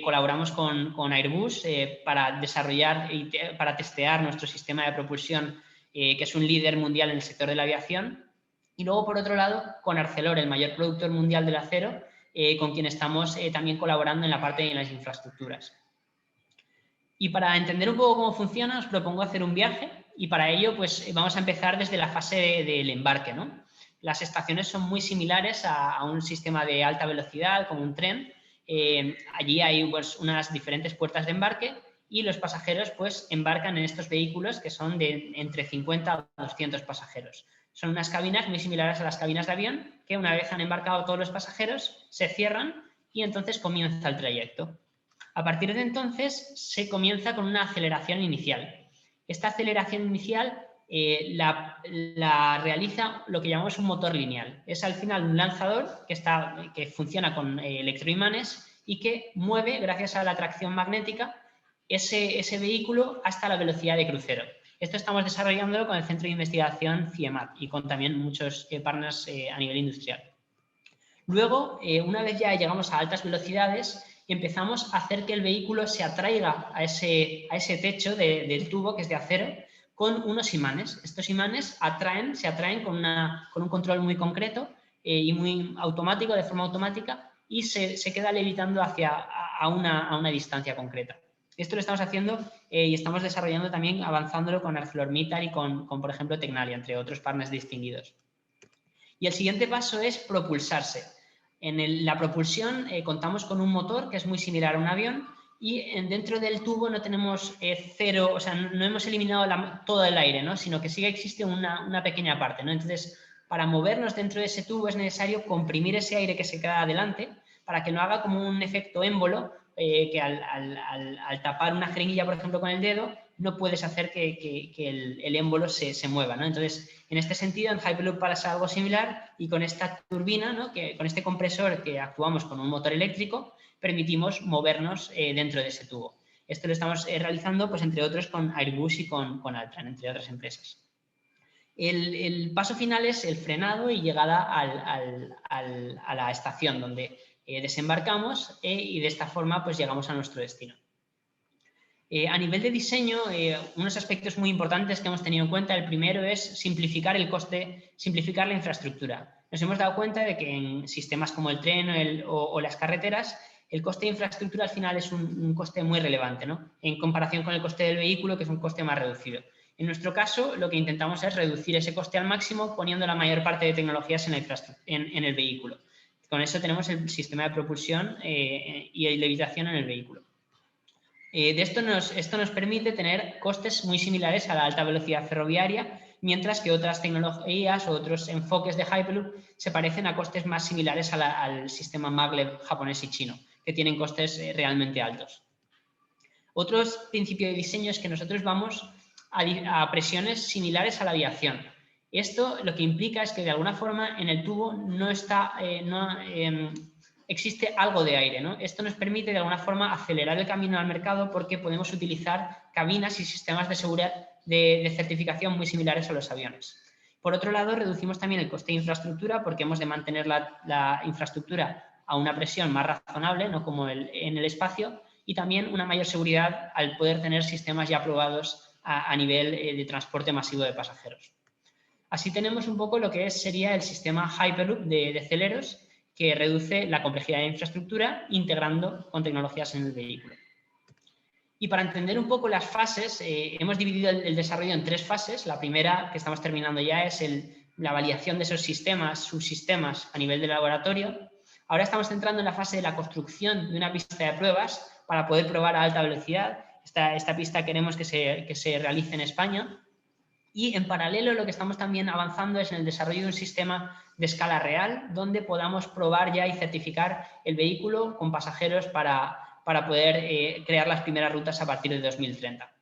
colaboramos con Airbus para desarrollar y para testear nuestro sistema de propulsión, que es un líder mundial en el sector de la aviación. Y luego, por otro lado, con Arcelor, el mayor productor mundial del acero, con quien estamos también colaborando en la parte de las infraestructuras. Y para entender un poco cómo funciona, os propongo hacer un viaje, y para ello pues vamos a empezar desde la fase del embarque, ¿no? Las estaciones son muy similares a un sistema de alta velocidad, como un tren. Allí hay pues unas diferentes puertas de embarque y los pasajeros pues embarcan en estos vehículos que son de entre 50 a 200 pasajeros. Son unas cabinas muy similares a las cabinas de avión que, una vez han embarcado todos los pasajeros, se cierran y entonces comienza el trayecto. A partir de entonces se comienza con una aceleración inicial. Esta aceleración inicial la realiza lo que llamamos un motor lineal. Es al final un lanzador que funciona con electroimanes y que mueve, gracias a la atracción magnética, ese vehículo hasta la velocidad de crucero. Esto estamos desarrollándolo con el Centro de Investigación CIEMAT y con también muchos partners a nivel industrial. Luego, una vez ya llegamos a altas velocidades, empezamos a hacer que el vehículo se atraiga a ese techo del tubo, que es de acero, con unos imanes. Estos imanes se atraen con un control muy concreto y muy automático, de forma automática, y se queda levitando a una distancia concreta. Esto lo estamos haciendo y estamos desarrollando también, avanzándolo con ArcelorMittal y con, por ejemplo, Tecnalia, entre otros partners distinguidos. Y el siguiente paso es propulsarse. En la propulsión contamos con un motor que es muy similar a un avión, y dentro del tubo no tenemos cero, o sea, no hemos eliminado todo el aire, ¿no? Sino que sí que existe una pequeña parte, ¿no? Entonces, para movernos dentro de ese tubo es necesario comprimir ese aire que se queda adelante para que no haga como un efecto émbolo, que al tapar una jeringuilla, por ejemplo, con el dedo, no puedes hacer que el émbolo se mueva, ¿no? Entonces, en este sentido, en Hyperloop pasa algo similar, y con esta turbina, ¿no? Con este compresor que actuamos con un motor eléctrico, permitimos movernos dentro de ese tubo. Esto lo estamos realizando, pues, entre otros, con Airbus y con Altran, entre otras empresas. El paso final es el frenado y llegada a la estación, donde desembarcamos y de esta forma pues llegamos a nuestro destino. A nivel de diseño, unos aspectos muy importantes que hemos tenido en cuenta, el primero es simplificar el coste, simplificar la infraestructura. Nos hemos dado cuenta de que en sistemas como el tren o las carreteras, el coste de infraestructura al final es un coste muy relevante, ¿no? En comparación con el coste del vehículo, que es un coste más reducido. En nuestro caso, lo que intentamos es reducir ese coste al máximo, poniendo la mayor parte de tecnologías en el vehículo. Con eso tenemos el sistema de propulsión y levitación en el vehículo. Esto nos permite tener costes muy similares a la alta velocidad ferroviaria, mientras que otras tecnologías o otros enfoques de Hyperloop se parecen a costes más similares al sistema maglev japonés y chino, que tienen costes realmente altos. Otro principio de diseño es que nosotros vamos a presiones similares a la aviación. Esto lo que implica es que, de alguna forma, en el tubo existe algo de aire, ¿no? Esto nos permite, de alguna forma, acelerar el camino al mercado, porque podemos utilizar cabinas y sistemas de seguridad de certificación muy similares a los aviones. Por otro lado, reducimos también el coste de infraestructura, porque hemos de mantener la infraestructura a una presión más razonable, no como en el espacio, y también una mayor seguridad al poder tener sistemas ya probados a nivel de transporte masivo de pasajeros. Así tenemos un poco lo que sería el sistema Hyperloop de Celeros, que reduce la complejidad de infraestructura integrando con tecnologías en el vehículo. Y para entender un poco las fases, hemos dividido el desarrollo en 3 fases. La primera, que estamos terminando ya, es la validación de esos sistemas, subsistemas a nivel de laboratorio. Ahora estamos entrando en la fase de la construcción de una pista de pruebas para poder probar a alta velocidad. Esta pista queremos que se realice en España. Y en paralelo lo que estamos también avanzando es en el desarrollo de un sistema de escala real donde podamos probar ya y certificar el vehículo con pasajeros para poder crear las primeras rutas a partir de 2030.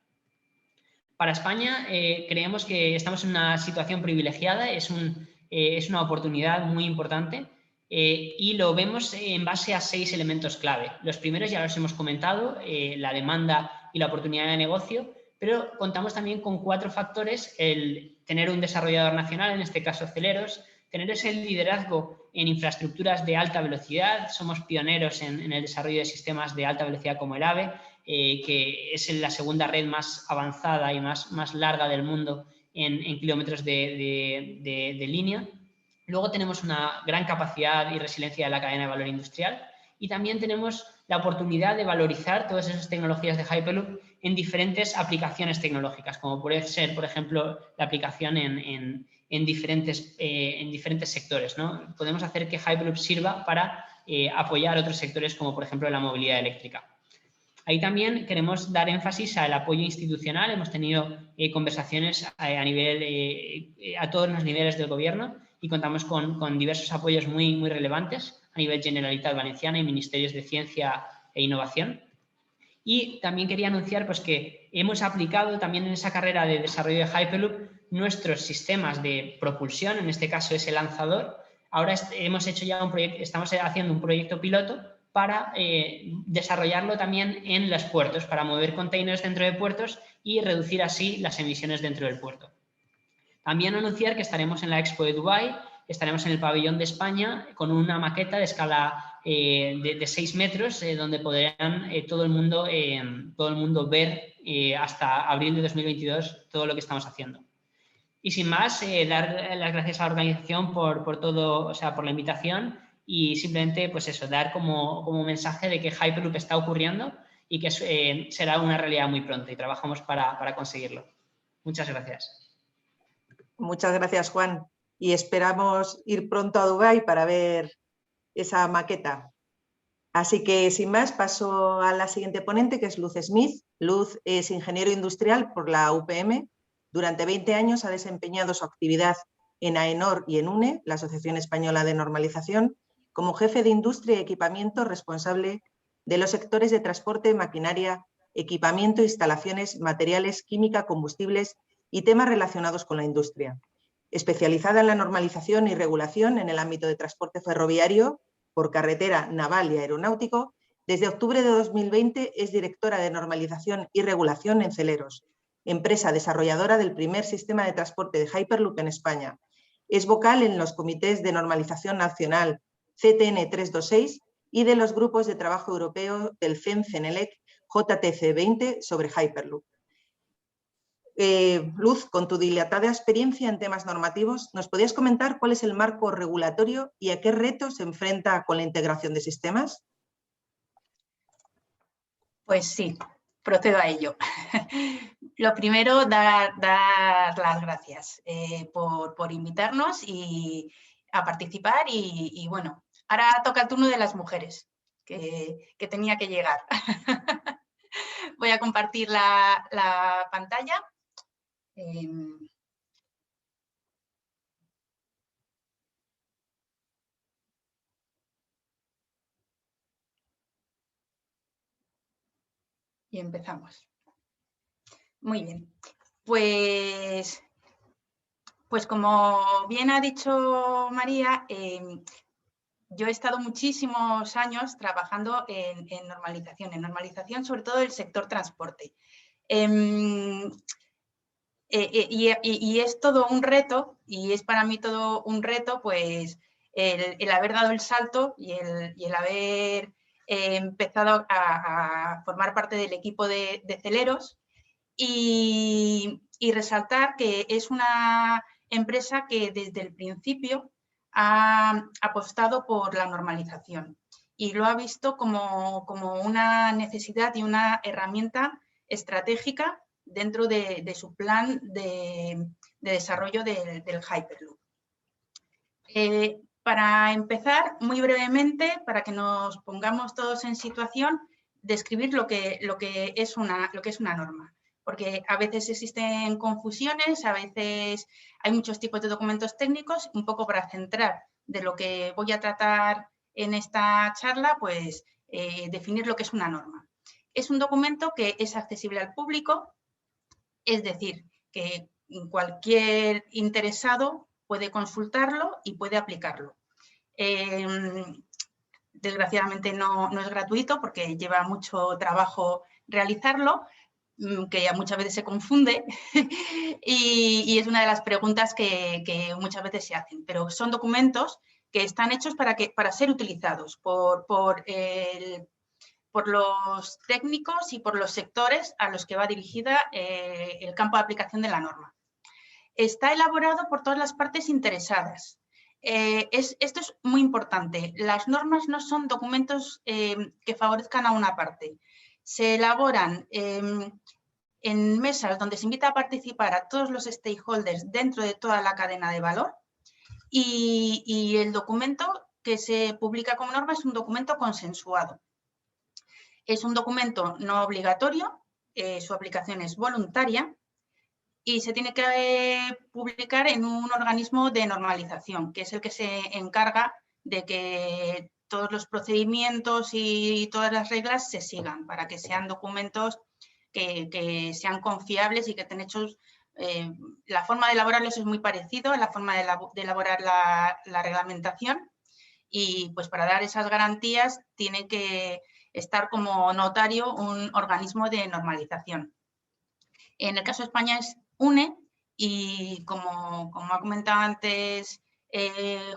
Para España creemos que estamos en una situación privilegiada, es una oportunidad muy importante y lo vemos en base a 6 elementos clave. Los primeros ya los hemos comentado, la demanda y la oportunidad de negocio, pero contamos también con 4 factores: el tener un desarrollador nacional, en este caso Celeros, tener ese liderazgo en infraestructuras de alta velocidad. Somos pioneros en el desarrollo de sistemas de alta velocidad como el AVE, que es la segunda red más avanzada y más larga del mundo en kilómetros de línea. Luego tenemos una gran capacidad y resiliencia de la cadena de valor industrial y también tenemos la oportunidad de valorizar todas esas tecnologías de Hyperloop en diferentes aplicaciones tecnológicas, como puede ser, por ejemplo, la aplicación en diferentes sectores, ¿no? Podemos hacer que Hyperloop sirva para apoyar otros sectores, como por ejemplo la movilidad eléctrica. Ahí también queremos dar énfasis al apoyo institucional. Hemos tenido conversaciones a todos los niveles del gobierno y contamos con diversos apoyos muy relevantes a nivel Generalitat Valenciana y Ministerios de Ciencia e Innovación. Y también quería anunciar pues, que hemos aplicado también en esa carrera de desarrollo de Hyperloop nuestros sistemas de propulsión, en este caso es el lanzador. Ahora hemos hecho ya estamos haciendo un proyecto piloto para desarrollarlo también en los puertos, para mover containers dentro de puertos y reducir así las emisiones dentro del puerto. También anunciar que estaremos en la Expo de Dubái, estaremos en el pabellón de España con una maqueta de escala de 6 metros, donde podrán todo el mundo ver hasta abril de 2022 todo lo que estamos haciendo. Y sin más, dar las gracias a la organización por todo, o sea, por la invitación y simplemente, pues eso, dar como mensaje de que Hyperloop está ocurriendo y que será una realidad muy pronto y trabajamos para conseguirlo. Muchas gracias. Muchas gracias, Juan. Y esperamos ir pronto a Dubái para ver esa maqueta. Así que, sin más, paso a la siguiente ponente, que es Luz Smith. Luz es ingeniero industrial por la UPM. Durante 20 años ha desempeñado su actividad en AENOR y en UNE, la Asociación Española de Normalización, como jefe de industria y equipamiento responsable de los sectores de transporte, maquinaria, equipamiento, instalaciones, materiales, química, combustibles y temas relacionados con la industria. Especializada en la normalización y regulación en el ámbito de transporte ferroviario, por carretera, naval y aeronáutico, desde octubre de 2020 es directora de normalización y regulación en Celeros, empresa desarrolladora del primer sistema de transporte de Hyperloop en España. Es vocal en los comités de normalización nacional CTN 326 y de los grupos de trabajo europeo del CEN-CENELEC JTC 20 sobre Hyperloop. Luz, con tu dilatada experiencia en temas normativos, ¿nos podías comentar cuál es el marco regulatorio y a qué retos se enfrenta con la integración de sistemas? Pues sí, procedo a ello. Lo primero, dar las gracias por invitarnos a participar y bueno, ahora toca el turno de las mujeres, que tenía que llegar. Voy a compartir la pantalla. Y empezamos. Muy bien. Pues como bien ha dicho María, yo he estado muchísimos años trabajando en normalización sobre todo del sector transporte. Y es todo un reto, y es para mí todo un reto, pues el haber dado el salto y el haber empezado a formar parte del equipo de Celeros y resaltar que es una empresa que desde el principio ha apostado por la normalización y lo ha visto como una necesidad y una herramienta estratégica dentro de su plan de desarrollo del Hyperloop. Para empezar, muy brevemente, para que nos pongamos todos en situación, describir lo que es una norma. Porque a veces existen confusiones, a veces hay muchos tipos de documentos técnicos, un poco para centrar de lo que voy a tratar en esta charla, pues definir lo que es una norma. Es un documento que es accesible al público, es decir, que cualquier interesado puede consultarlo y puede aplicarlo. Desgraciadamente no es gratuito porque lleva mucho trabajo realizarlo, que muchas veces se confunde y es una de las preguntas que muchas veces se hacen, pero son documentos que están hechos para ser utilizados por los técnicos y por los sectores a los que va dirigida el campo de aplicación de la norma. Está elaborado por todas las partes interesadas. Esto es muy importante. Las normas no son documentos que favorezcan a una parte. Se elaboran en mesas donde se invita a participar a todos los stakeholders dentro de toda la cadena de valor y el documento que se publica como norma es un documento consensuado. Es un documento no obligatorio, su aplicación es voluntaria y se tiene que publicar en un organismo de normalización, que es el que se encarga de que todos los procedimientos y todas las reglas se sigan para que sean documentos que sean confiables y que estén hechos. La forma de elaborarlos es muy parecido a la forma de elaborar la reglamentación y pues para dar esas garantías tiene que estar como notario un organismo de normalización. En el caso de España es UNE y como ha comentado antes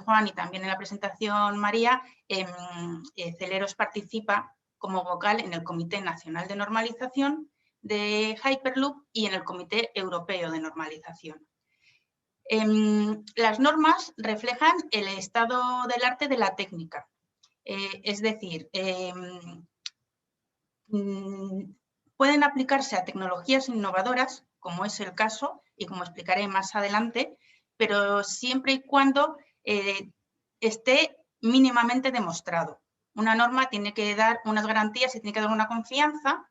Juan y también en la presentación María, Celeros participa como vocal en el Comité Nacional de Normalización de Hyperloop y en el Comité Europeo de Normalización. Las normas reflejan el estado del arte de la técnica, es decir, pueden aplicarse a tecnologías innovadoras, como es el caso y como explicaré más adelante, pero siempre y cuando esté mínimamente demostrado. Una norma tiene que dar unas garantías y tiene que dar una confianza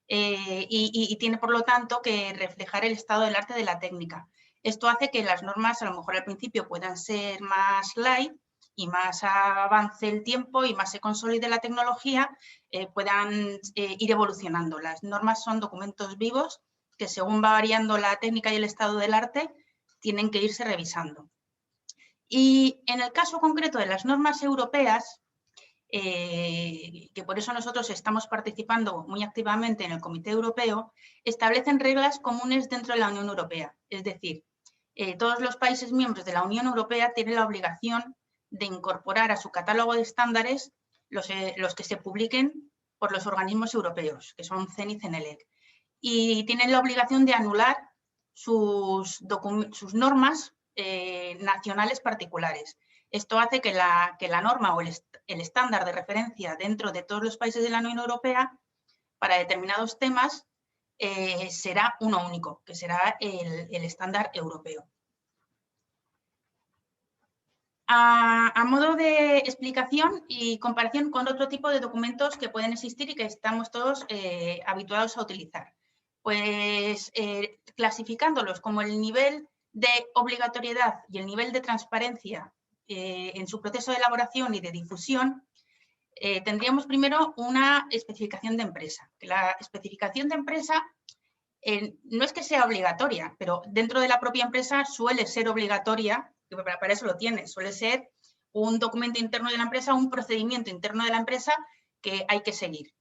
y tiene, por lo tanto, que reflejar el estado del arte de la técnica. Esto hace que las normas, a lo mejor al principio, puedan ser más light y más avance el tiempo y más se consolide la tecnología, puedan ir evolucionando. Las normas son documentos vivos que, según va variando la técnica y el estado del arte, tienen que irse revisando. Y en el caso concreto de las normas europeas, que por eso nosotros estamos participando muy activamente en el Comité Europeo, establecen reglas comunes dentro de la Unión Europea. Es decir, todos los países miembros de la Unión Europea tienen la obligación de incorporar a su catálogo de estándares los que se publiquen por los organismos europeos, que son CEN y CENELEC. Y tienen la obligación de anular sus normas nacionales particulares. Esto hace que la norma o el estándar de referencia dentro de todos los países de la Unión Europea para determinados temas será uno único, que será el estándar europeo. A modo de explicación y comparación con otro tipo de documentos que pueden existir y que estamos todos habituados a utilizar. Pues clasificándolos como el nivel de obligatoriedad y el nivel de transparencia en su proceso de elaboración y de difusión, tendríamos primero una especificación de empresa. La especificación de empresa no es que sea obligatoria, pero dentro de la propia empresa suele ser obligatoria, que para eso lo tiene, suele ser un documento interno de la empresa, un procedimiento interno de la empresa que hay que seguir.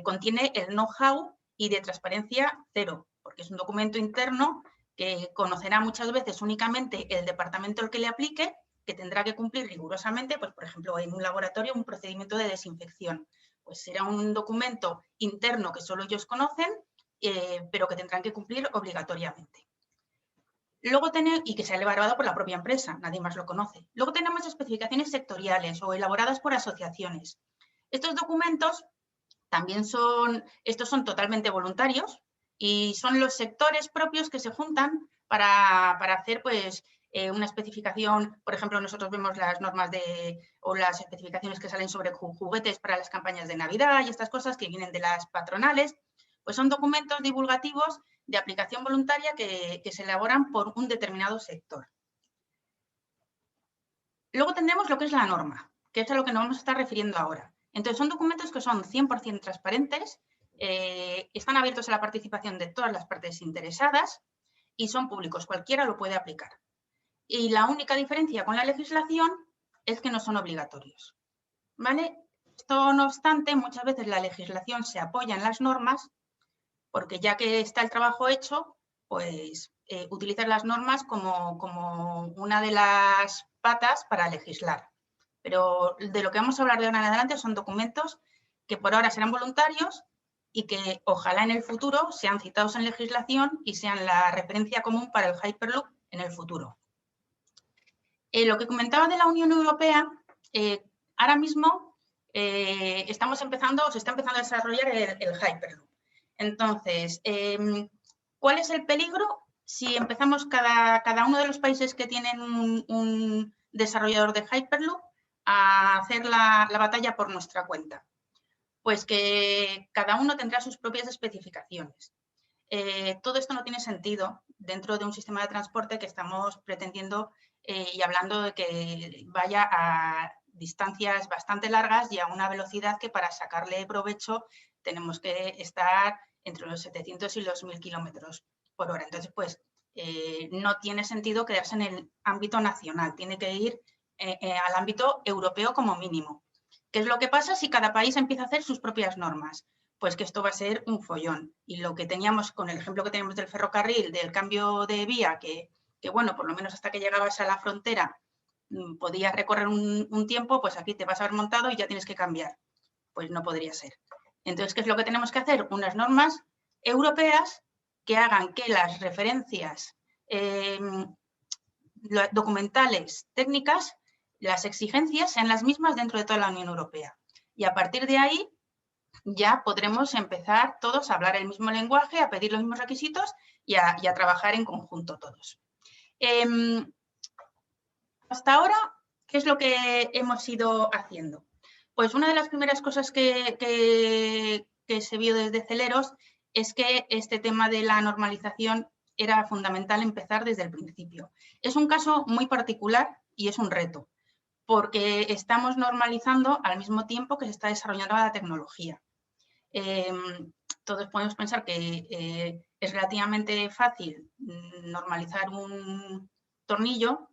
Contiene el know-how y de transparencia cero, porque es un documento interno que conocerá muchas veces únicamente el departamento al que le aplique, que tendrá que cumplir rigurosamente, pues por ejemplo en un laboratorio, un procedimiento de desinfección. Pues será un documento interno que solo ellos conocen, pero que tendrán que cumplir obligatoriamente. Luego y que sea elaborado por la propia empresa, nadie más lo conoce. Luego tenemos especificaciones sectoriales o elaboradas por asociaciones. Estos documentos También estos son totalmente voluntarios y son los sectores propios que se juntan para hacer pues, una especificación. Por ejemplo, nosotros vemos las normas o las especificaciones que salen sobre juguetes para las campañas de Navidad y estas cosas que vienen de las patronales, pues son documentos divulgativos de aplicación voluntaria que se elaboran por un determinado sector. Luego tendremos lo que es la norma, que es a lo que nos vamos a estar refiriendo ahora. Entonces, son documentos que son 100% transparentes, están abiertos a la participación de todas las partes interesadas y son públicos, cualquiera lo puede aplicar. Y la única diferencia con la legislación es que no son obligatorios, ¿vale? Esto, no obstante, muchas veces la legislación se apoya en las normas porque ya que está el trabajo hecho, pues utilizar las normas como una de las patas para legislar. Pero de lo que vamos a hablar de ahora en adelante son documentos que por ahora serán voluntarios y que ojalá en el futuro sean citados en legislación y sean la referencia común para el Hyperloop en el futuro. Lo que comentaba de la Unión Europea, ahora mismo se está empezando a desarrollar el Hyperloop. Entonces, ¿cuál es el peligro si empezamos cada uno de los países que tienen un desarrollador de Hyperloop a hacer la batalla por nuestra cuenta? Pues que cada uno tendrá sus propias especificaciones. Todo esto no tiene sentido dentro de un sistema de transporte que estamos pretendiendo y hablando de que vaya a distancias bastante largas y a una velocidad que para sacarle provecho tenemos que estar entre los 700 y los 1000 kilómetros por hora. Entonces, pues, no tiene sentido quedarse en el ámbito nacional, tiene que ir al ámbito europeo como mínimo. ¿Qué es lo que pasa si cada país empieza a hacer sus propias normas? Pues que esto va a ser un follón. Y lo que teníamos con el ejemplo que tenemos del ferrocarril, del cambio de vía, que bueno, por lo menos hasta que llegabas a la frontera podías recorrer un tiempo, pues aquí te vas a haber montado y ya tienes que cambiar. Pues no podría ser. Entonces, ¿qué es lo que tenemos que hacer? Unas normas europeas que hagan que las referencias documentales, técnicas, las exigencias sean las mismas dentro de toda la Unión Europea. Y a partir de ahí ya podremos empezar todos a hablar el mismo lenguaje, a pedir los mismos requisitos y a trabajar en conjunto todos. Hasta ahora, ¿qué es lo que hemos ido haciendo? Pues una de las primeras cosas que se vio desde Celeros es que este tema de la normalización era fundamental empezar desde el principio. Es un caso muy particular y es un reto, porque estamos normalizando al mismo tiempo que se está desarrollando la tecnología. Todos podemos pensar que es relativamente fácil normalizar un tornillo,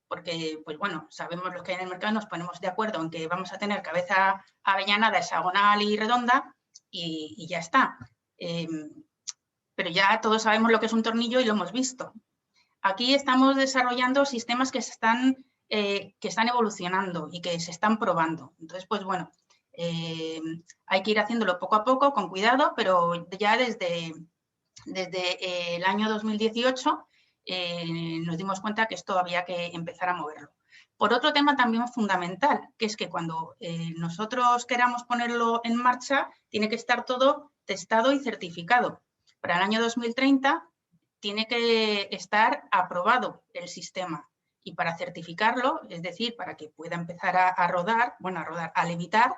porque, pues bueno, sabemos los que hay en el mercado, nos ponemos de acuerdo en que vamos a tener cabeza avellanada, hexagonal y redonda y ya está. Pero ya todos sabemos lo que es un tornillo y lo hemos visto. Aquí estamos desarrollando sistemas que están evolucionando y que se están probando. Entonces, pues bueno, hay que ir haciéndolo poco a poco, con cuidado, pero ya desde el año 2018 nos dimos cuenta que esto había que empezar a moverlo. Por otro tema también fundamental, que es que cuando nosotros queramos ponerlo en marcha, tiene que estar todo testado y certificado. Para el año 2030 tiene que estar aprobado el sistema. Y para certificarlo, es decir, para que pueda empezar a rodar, a levitar,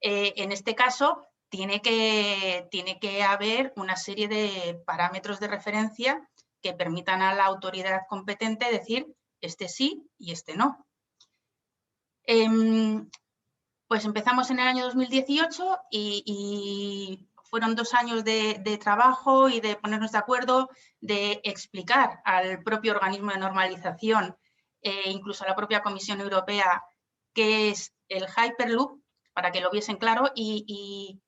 en este caso tiene que haber una serie de parámetros de referencia que permitan a la autoridad competente decir este sí y este no. Pues empezamos en el año 2018 y fueron 2 años de trabajo y de ponernos de acuerdo, de explicar al propio organismo de normalización, incluso a la propia Comisión Europea, qué es el Hyperloop, para que lo viesen claro y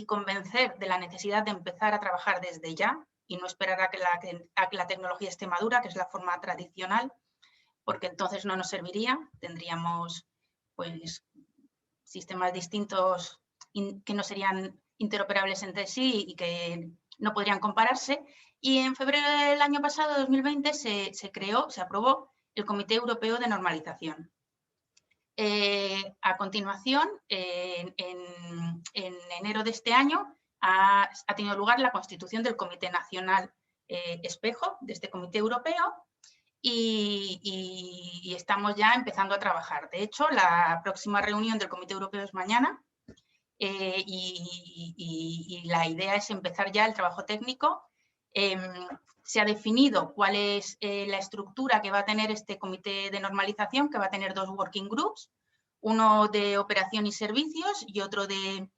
convencer de la necesidad de empezar a trabajar desde ya y no esperar a que la tecnología esté madura, que es la forma tradicional, porque entonces no nos serviría, tendríamos pues sistemas distintos que no serían interoperables entre sí y que no podrían compararse. Y en febrero del año pasado, 2020, se aprobó el Comité Europeo de Normalización. A continuación, en enero de este año, ha tenido lugar la constitución del Comité Nacional Espejo, de este Comité Europeo, y estamos ya empezando a trabajar. De hecho, la próxima reunión del Comité Europeo es mañana, y la idea es empezar ya el trabajo técnico. Se ha definido cuál es la estructura que va a tener este comité de normalización, que va a tener 2 working groups, uno de operación y servicios y otro de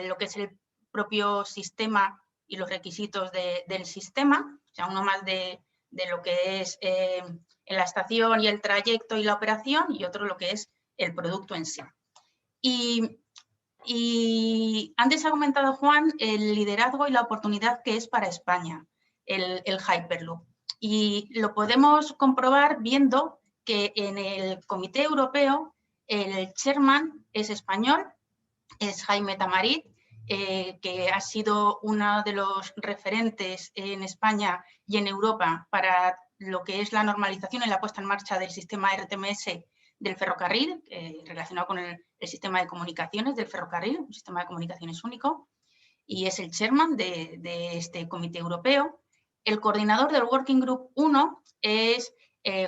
lo que es el propio sistema y los requisitos del sistema, o sea, uno más de lo que es la estación y el trayecto y la operación, y otro lo que es el producto en sí. Y antes ha comentado Juan el liderazgo y la oportunidad que es para España el Hyperloop. Y lo podemos comprobar viendo que en el Comité Europeo el chairman es español, es Jaime Tamarit, que ha sido uno de los referentes en España y en Europa para lo que es la normalización y la puesta en marcha del sistema RTMS del ferrocarril, relacionado con el sistema de comunicaciones del ferrocarril, un sistema de comunicaciones único, y es el chairman de este comité europeo. El coordinador del Working Group 1 es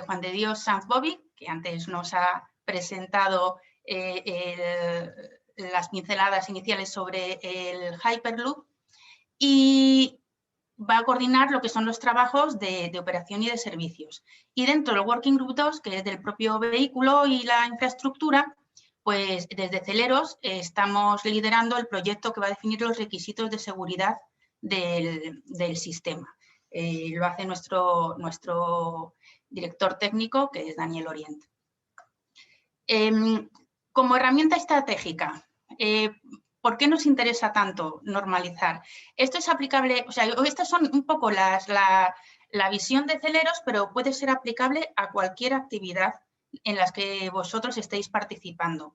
Juan de Dios Sanz Bobby, que antes nos ha presentado las pinceladas iniciales sobre el Hyperloop, y va a coordinar lo que son los trabajos de operación y de servicios. Y dentro del Working Group 2, que es del propio vehículo y la infraestructura, pues desde Celeros estamos liderando el proyecto que va a definir los requisitos de seguridad del sistema. Lo hace nuestro director técnico, que es Daniel Orient. Como herramienta estratégica, ¿por qué nos interesa tanto normalizar? Esto es aplicable, o sea, estas son un poco la visión de Celeros, pero puede ser aplicable a cualquier actividad en las que vosotros estéis participando,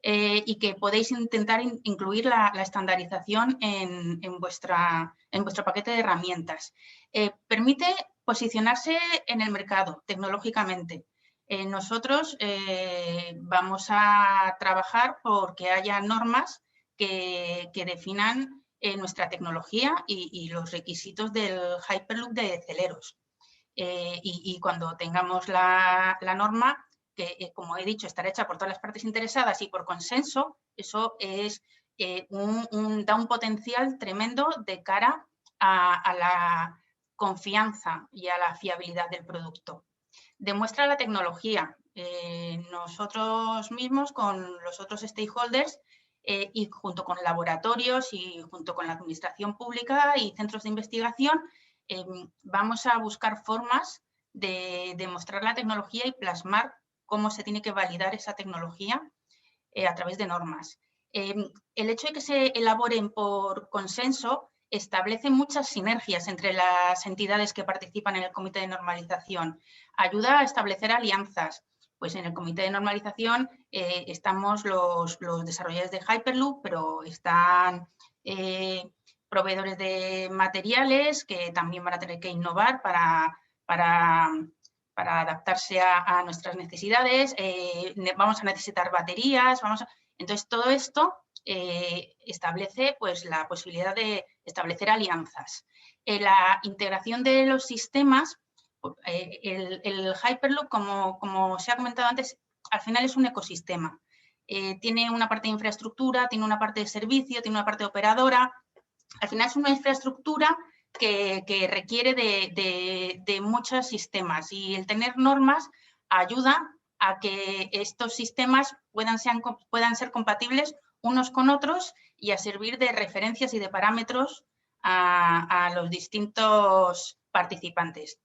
y que podéis intentar incluir la estandarización en vuestro paquete de herramientas. Permite posicionarse en el mercado tecnológicamente. Nosotros vamos a trabajar porque haya normas que definan nuestra tecnología y los requisitos del Hyperloop de Celeros. Y cuando tengamos la norma, que como he dicho estará hecha por todas las partes interesadas y por consenso, eso es, da un potencial tremendo de cara a la confianza y a la fiabilidad del producto. Demuestra la tecnología. Nosotros mismos con los otros stakeholders y junto con laboratorios y junto con la administración pública y centros de investigación, vamos a buscar formas de demostrar la tecnología y plasmar cómo se tiene que validar esa tecnología a través de normas. El hecho de que se elaboren por consenso establece muchas sinergias entre las entidades que participan en el comité de normalización. Ayuda a establecer alianzas. Pues en el comité de normalización estamos los desarrolladores de Hyperloop, pero están proveedores de materiales que también van a tener que innovar para adaptarse a nuestras necesidades. Vamos a necesitar baterías. Entonces, todo esto establece pues, la posibilidad de establecer alianzas. La integración de los sistemas, el Hyperloop, como se ha comentado antes, al final es un ecosistema. Tiene una parte de infraestructura, tiene una parte de servicio, tiene una parte operadora. Al final es una infraestructura que requiere de muchos sistemas, y el tener normas ayuda a que estos sistemas puedan ser compatibles unos con otros y a servir de referencias y de parámetros a los distintos participantes.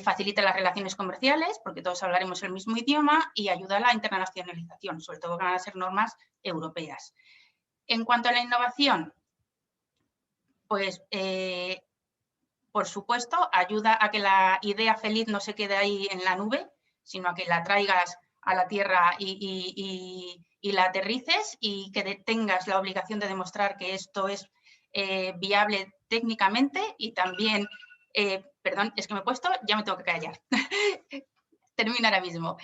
Facilita las relaciones comerciales porque todos hablaremos el mismo idioma, y ayuda a la internacionalización, sobre todo que van a ser normas europeas. En cuanto a la innovación, pues por supuesto ayuda a que la idea feliz no se quede ahí en la nube, sino a que la traigas a la tierra y la aterrices, y que tengas la obligación de demostrar que esto es viable técnicamente y también, perdón, es que me he puesto, ya me tengo que callar. termino ahora mismo.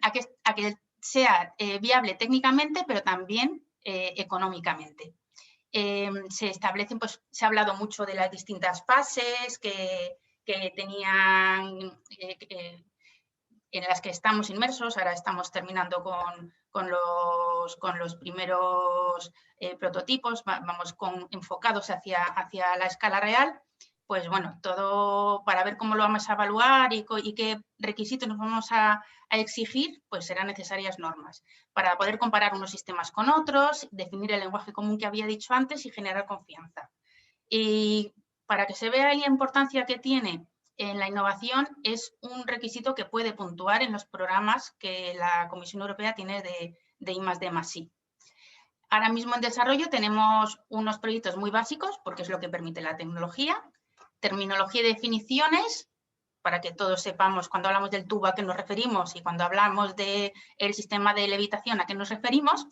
A que sea viable técnicamente, pero también económicamente. Se establecen, pues se ha hablado mucho de las distintas fases que tenían, en las que estamos inmersos. Ahora estamos terminando con los primeros prototipos, vamos enfocados hacia la escala real. Pues bueno, todo para ver cómo lo vamos a evaluar y qué requisitos nos vamos a exigir, pues serán necesarias normas para poder comparar unos sistemas con otros, definir el lenguaje común que había dicho antes y generar confianza. Y para que se vea la importancia que tiene en la innovación, es un requisito que puede puntuar en los programas que la Comisión Europea tiene de I+D+I. Ahora mismo en desarrollo tenemos unos proyectos muy básicos, porque es lo que permite la tecnología, terminología y definiciones, para que todos sepamos cuando hablamos del tubo a qué nos referimos y cuando hablamos del sistema de levitación a qué nos referimos,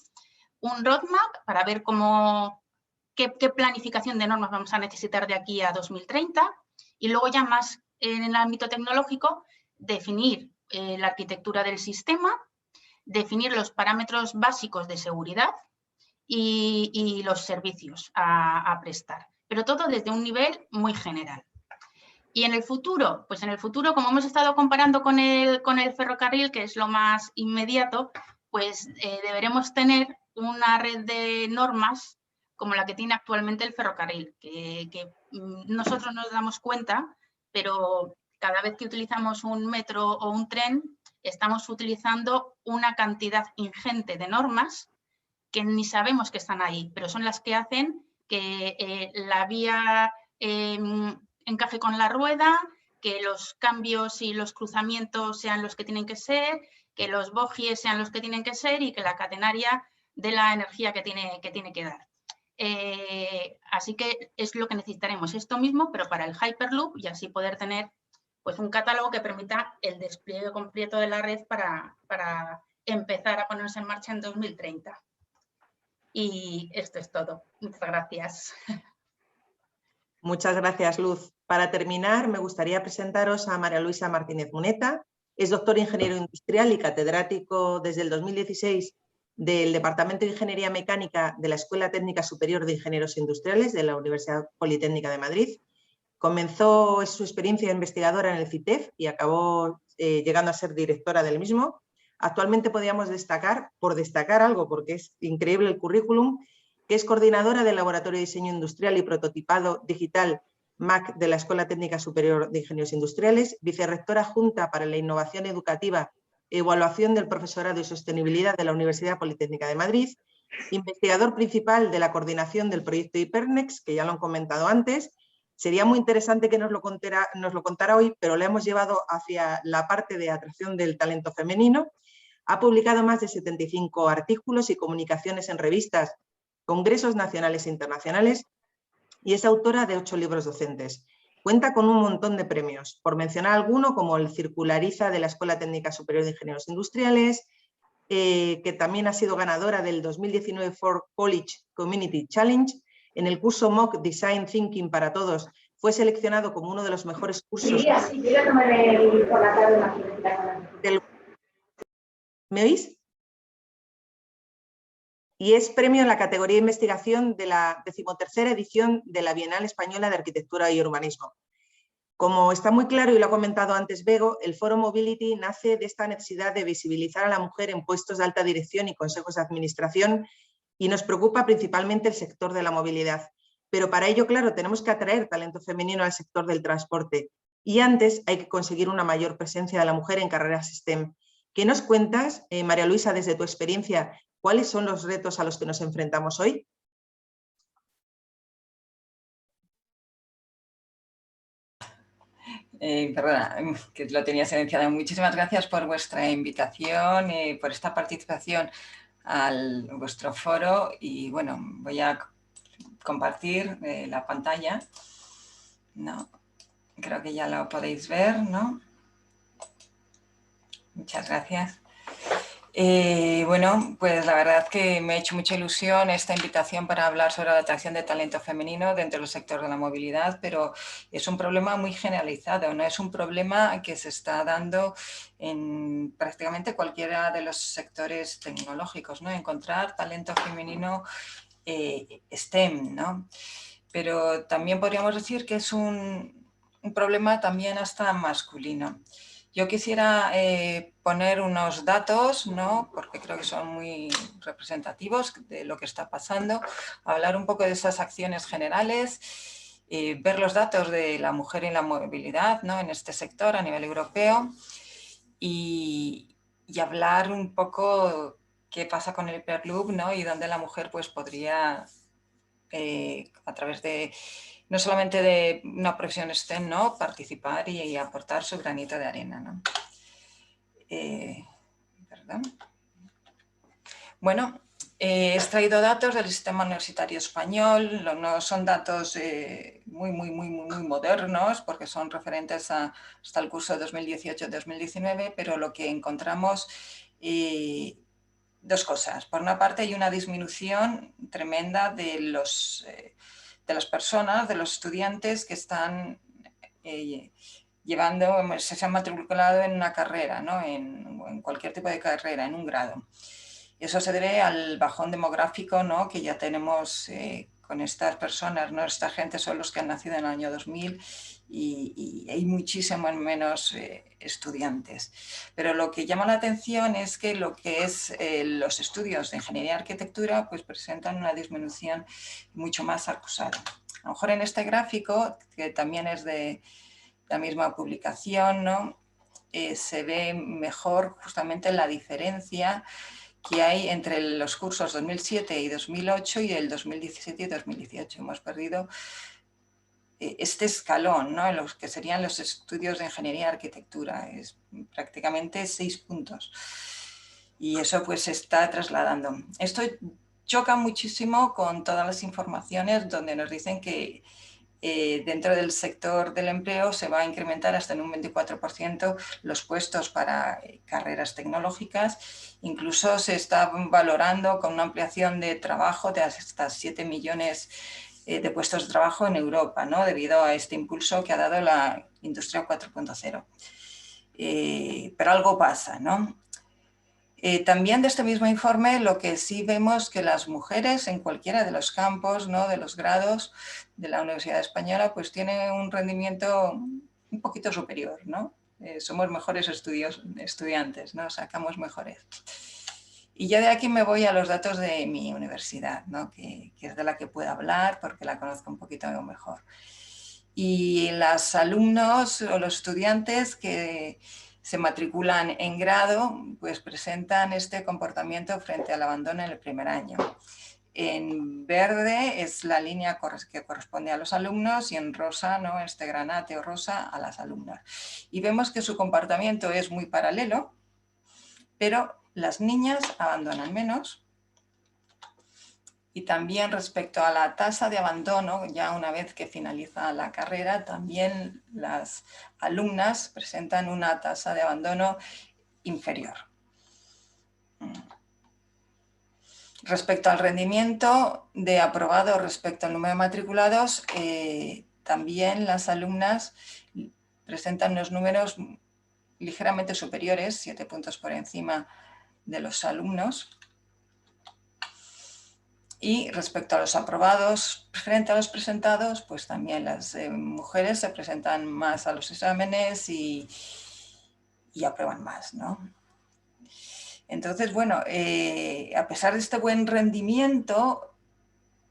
un roadmap para ver qué planificación de normas vamos a necesitar de aquí a 2030 y luego ya más en el ámbito tecnológico definir la arquitectura del sistema, definir los parámetros básicos de seguridad y los servicios a prestar, pero todo desde un nivel muy general. Y en el futuro, pues en el futuro, como hemos estado comparando con el ferrocarril, que es lo más inmediato, pues deberemos tener una red de normas como la que tiene actualmente el ferrocarril, que nosotros nos damos cuenta, pero cada vez que utilizamos un metro o un tren, estamos utilizando una cantidad ingente de normas que ni sabemos que están ahí, pero son las que hacen que la vía encaje con la rueda, que los cambios y los cruzamientos sean los que tienen que ser, que los bogies sean los que tienen que ser y que la catenaria dé la energía que tiene que dar. Así que es lo que necesitaremos, esto mismo, pero para el Hyperloop, y así poder tener pues, un catálogo que permita el despliegue completo de la red para empezar a ponerse en marcha en 2030. Y esto es todo. Muchas gracias. Muchas gracias, Luz. Para terminar, me gustaría presentaros a María Luisa Martínez Muneta. Es doctor ingeniero industrial y catedrático desde el 2016 del Departamento de Ingeniería Mecánica de la Escuela Técnica Superior de Ingenieros Industriales de la Universidad Politécnica de Madrid. Comenzó su experiencia investigadora en el CITEF y acabó llegando a ser directora del mismo. Actualmente podríamos destacar, por destacar algo, porque es increíble el currículum, que es coordinadora del Laboratorio de Diseño Industrial y Prototipado Digital MAC de la Escuela Técnica Superior de Ingenieros Industriales, vicerrectora adjunta para la Innovación Educativa, Evaluación del Profesorado y Sostenibilidad de la Universidad Politécnica de Madrid, investigador principal de la coordinación del proyecto Hypernext, que ya lo han comentado antes. Sería muy interesante que nos lo contara hoy, pero lo hemos llevado hacia la parte de atracción del talento femenino. Ha publicado más de 75 artículos y comunicaciones en revistas, congresos nacionales e internacionales y es autora de 8 libros docentes. Cuenta con un montón de premios, por mencionar alguno como el Circulariza de la Escuela Técnica Superior de Ingenieros Industriales, que también ha sido ganadora del 2019 Ford College Community Challenge. En el curso MOOC Design Thinking para Todos fue seleccionado como uno de los mejores cursos. ¿Me oís? Y es premio en la categoría de investigación de la 13ª edición de la Bienal Española de Arquitectura y Urbanismo. Como está muy claro y lo ha comentado antes Bego, el Foro Mobility nace de esta necesidad de visibilizar a la mujer en puestos de alta dirección y consejos de administración y nos preocupa principalmente el sector de la movilidad. Pero para ello, claro, tenemos que atraer talento femenino al sector del transporte y antes hay que conseguir una mayor presencia de la mujer en carreras STEM. ¿Qué nos cuentas, María Luisa, desde tu experiencia? ¿Cuáles son los retos a los que nos enfrentamos hoy? Perdona, que lo tenía silenciado. Muchísimas gracias por vuestra invitación y por esta participación a vuestro foro. Y bueno, voy a compartir la pantalla. No, creo que ya lo podéis ver, ¿no? Muchas gracias. Bueno, pues la verdad que me ha hecho mucha ilusión esta invitación para hablar sobre la atracción de talento femenino dentro del sector de la movilidad, pero es un problema muy generalizado, ¿no? Es un problema que se está dando en prácticamente cualquiera de los sectores tecnológicos, ¿no? Encontrar talento femenino STEM, ¿no? Pero también podríamos decir que es un problema también hasta masculino. Yo quisiera poner unos datos, ¿no? Porque creo que son muy representativos de lo que está pasando, hablar un poco de esas acciones generales, ver los datos de la mujer en la movilidad, ¿no? En este sector a nivel europeo y hablar un poco qué pasa con el Hyperloop, ¿no? Y dónde la mujer pues, podría, a través de no solamente de una profesión STEM, ¿no? Participar y aportar su granito de arena, ¿no? Perdón. Bueno, he extraído datos del sistema universitario español, no son datos muy modernos porque son referentes hasta el curso 2018-2019, pero lo que encontramos, dos cosas. Por una parte hay una disminución tremenda de las personas, de los estudiantes que están se han matriculado en una carrera, ¿no? en cualquier tipo de carrera, en un grado. Eso se debe al bajón demográfico, ¿no? Que ya tenemos con estas personas, ¿no? Esta gente son los que han nacido en el año 2000 y hay muchísimo menos estudiantes. Pero lo que llama la atención es que lo que es los estudios de ingeniería y arquitectura pues presentan una disminución mucho más acusada. A lo mejor en este gráfico, que también es de la misma publicación, ¿no? Se ve mejor justamente la diferencia que hay entre los cursos 2007 y 2008 y el 2017 y 2018. Hemos perdido este escalón, ¿no? En los que serían los estudios de ingeniería y arquitectura, es prácticamente 6 puntos. Y eso pues se está trasladando. Esto choca muchísimo con todas las informaciones donde nos dicen que dentro del sector del empleo se va a incrementar hasta en un 24% los puestos para carreras tecnológicas. Incluso se está valorando con una ampliación de trabajo de hasta 7 millones de puestos de trabajo en Europa, ¿no? Debido a este impulso que ha dado la industria 4.0. Pero algo pasa, ¿no? También de este mismo informe lo que sí vemos que las mujeres en cualquiera de los campos, ¿no? De los grados de la Universidad Española pues tienen un rendimiento un poquito superior, ¿no? Somos mejores estudiantes, ¿no? Sacamos mejores. Y ya de aquí me voy a los datos de mi universidad, ¿no? que es de la que puedo hablar porque la conozco un poquito mejor. Y los alumnos o los estudiantes que se matriculan en grado, pues presentan este comportamiento frente al abandono en el primer año. En verde es la línea que corresponde a los alumnos y en rosa, ¿no? Este granate o rosa a las alumnas. Y vemos que su comportamiento es muy paralelo, pero las niñas abandonan menos. Y también respecto a la tasa de abandono, ya una vez que finaliza la carrera, también las alumnas presentan una tasa de abandono inferior. Respecto al rendimiento de aprobados respecto al número de matriculados, también las alumnas presentan unos números ligeramente superiores, 7 puntos por encima de los alumnos. Y respecto a los aprobados frente a los presentados, pues también las mujeres se presentan más a los exámenes y aprueban más, ¿no? Entonces, bueno, a pesar de este buen rendimiento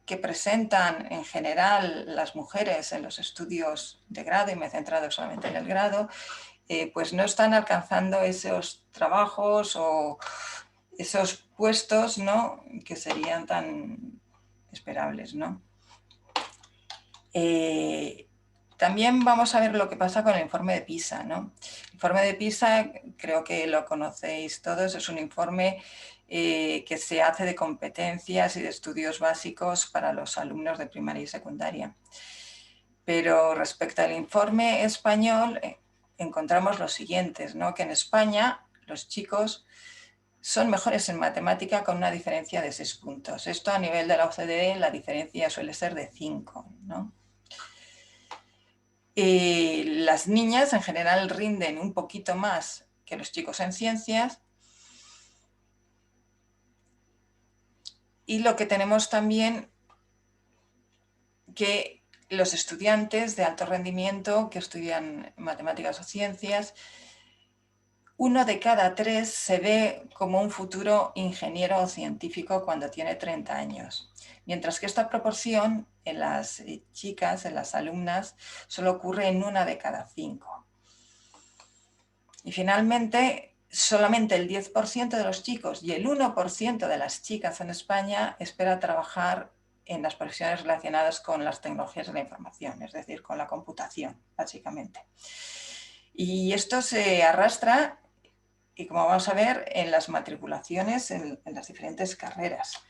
que presentan en general las mujeres en los estudios de grado, y me he centrado solamente en el grado, pues no están alcanzando esos trabajos o esos puestos, ¿no? Que serían tan esperables, ¿no? También vamos a ver lo que pasa con el informe de PISA, ¿no? El informe de PISA, creo que lo conocéis todos, es un informe que se hace de competencias y de estudios básicos para los alumnos de primaria y secundaria. Pero respecto al informe español, encontramos los siguientes, ¿no? Que en España los chicos son mejores en matemática con una diferencia de 6 puntos. Esto a nivel de la OCDE la diferencia suele ser de 5, ¿no? Las niñas en general rinden un poquito más que los chicos en ciencias. Y lo que tenemos también que los estudiantes de alto rendimiento que estudian matemáticas o ciencias, 1 de cada 3 se ve como un futuro ingeniero o científico cuando tiene 30 años. Mientras que esta proporción en las chicas, en las alumnas, solo ocurre en 1 de cada 5. Y finalmente, solamente el 10% de los chicos y el 1% de las chicas en España espera trabajar en las profesiones relacionadas con las tecnologías de la información, es decir, con la computación, básicamente. Y esto se arrastra, y como vamos a ver, en las matriculaciones en las diferentes carreras.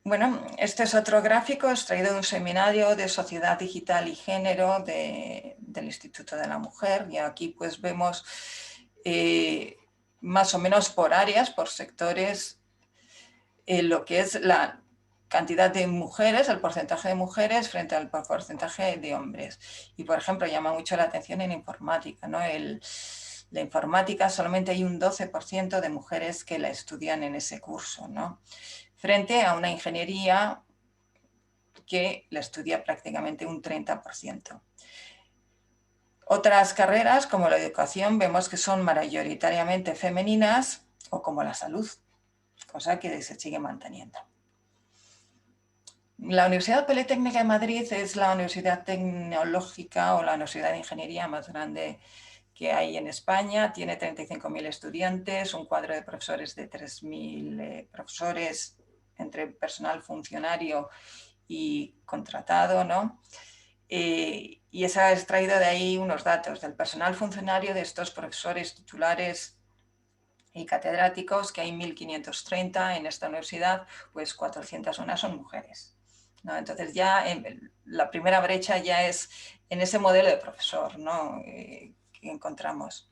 Bueno, este es otro gráfico extraído de un seminario de Sociedad Digital y Género del Instituto de la Mujer. Y aquí pues vemos más o menos por áreas, por sectores, lo que es la cantidad de mujeres, el porcentaje de mujeres frente al porcentaje de hombres. Y por ejemplo, llama mucho la atención en informática, ¿no? La informática solamente hay un 12% de mujeres que la estudian en ese curso, ¿no? Frente a una ingeniería que la estudia prácticamente un 30%. Otras carreras, como la educación, vemos que son mayoritariamente femeninas, o como la salud, cosa que se sigue manteniendo. La Universidad Politécnica de Madrid es la universidad tecnológica o la universidad de ingeniería más grande que hay en España. Tiene 35.000 estudiantes, un cuadro de profesores de 3.000 profesores entre personal funcionario y contratado, ¿no? Y se ha extraído de ahí unos datos del personal funcionario de estos profesores titulares y catedráticos, que hay 1.530 en esta universidad, pues 401 son mujeres, ¿no? Entonces ya la primera brecha ya es en ese modelo de profesor, ¿no? Que encontramos.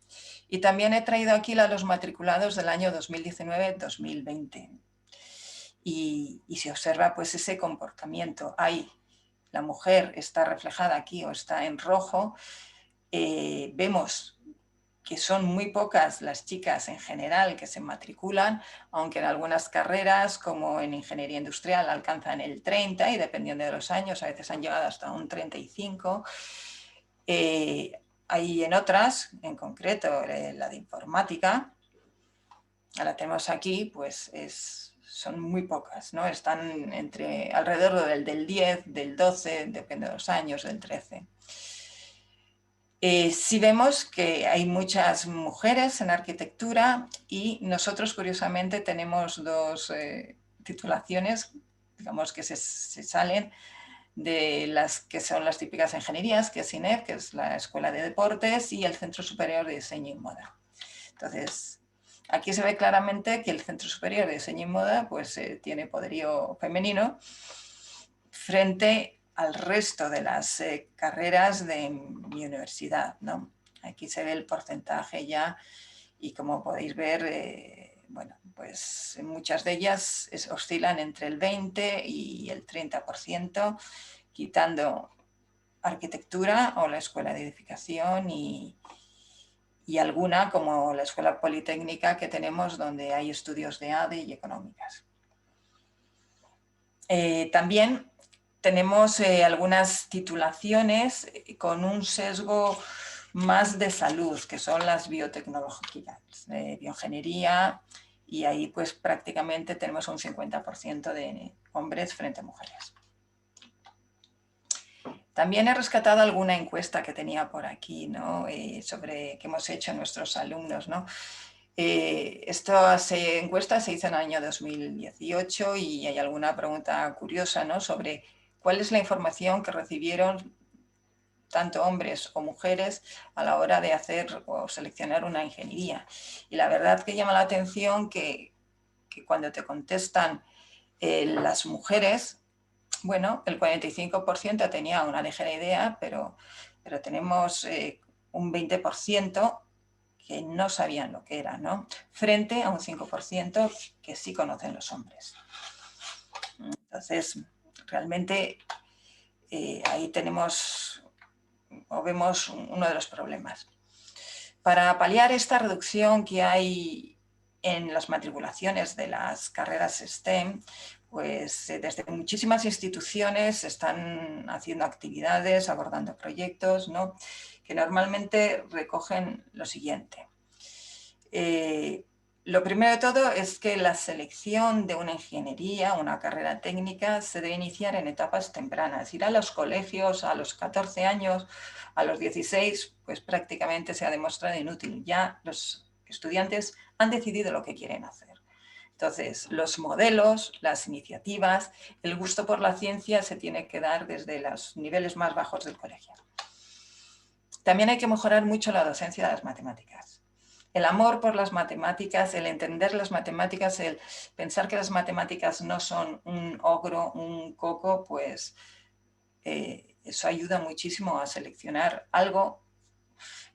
Y también he traído aquí los matriculados del año 2019-2020. Y se observa pues ese comportamiento. Ahí la mujer está reflejada aquí o está en rojo. Vemos que son muy pocas las chicas en general que se matriculan, aunque en algunas carreras, como en ingeniería industrial, alcanzan el 30 y dependiendo de los años, a veces han llegado hasta un 35. Hay en otras, en concreto la de informática, la tenemos aquí, pues son muy pocas, ¿no? Están alrededor del 10, del 12, depende de los años, del 13. Sí vemos que hay muchas mujeres en arquitectura y nosotros curiosamente tenemos 2 titulaciones, digamos que se salen de las que son las típicas ingenierías, que es INEF, que es la Escuela de Deportes, y el Centro Superior de Diseño y Moda. Entonces, aquí se ve claramente que el Centro Superior de Diseño y Moda pues, tiene poderío femenino frente al resto de las carreras de mi universidad, ¿no? Aquí se ve el porcentaje ya y como podéis ver, bueno, pues muchas de ellas oscilan entre el 20 y el 30%, quitando arquitectura o la Escuela de Edificación y alguna como la Escuela Politécnica que tenemos donde hay estudios de ADE y económicas. También tenemos algunas titulaciones con un sesgo más de salud, que son las biotecnologías, bioingeniería, y ahí pues prácticamente tenemos un 50% de hombres frente a mujeres. También he rescatado alguna encuesta que tenía por aquí, ¿no? Sobre que hemos hecho nuestros alumnos, ¿no? Esta encuesta se hizo en el año 2018 y hay alguna pregunta curiosa, ¿no? Sobre cuál es la información que recibieron tanto hombres o mujeres a la hora de hacer o seleccionar una ingeniería. Y la verdad que llama la atención que cuando te contestan las mujeres, bueno, el 45% tenía una ligera idea, pero tenemos un 20% que no sabían lo que era, ¿no? Frente a un 5% que sí conocen los hombres. Entonces, realmente ahí tenemos o vemos uno de los problemas. Para paliar esta reducción que hay en las matriculaciones de las carreras STEM, pues desde muchísimas instituciones están haciendo actividades, abordando proyectos, ¿no?, que normalmente recogen lo siguiente. Lo primero de todo es que la selección de una ingeniería, una carrera técnica, se debe iniciar en etapas tempranas. Ir a los colegios a los 14 años, a los 16, pues prácticamente se ha demostrado inútil. Ya los estudiantes han decidido lo que quieren hacer. Entonces, los modelos, las iniciativas, el gusto por la ciencia se tiene que dar desde los niveles más bajos del colegio. También hay que mejorar mucho la docencia de las matemáticas. El amor por las matemáticas, el entender las matemáticas, el pensar que las matemáticas no son un ogro, un coco, pues eso ayuda muchísimo a seleccionar algo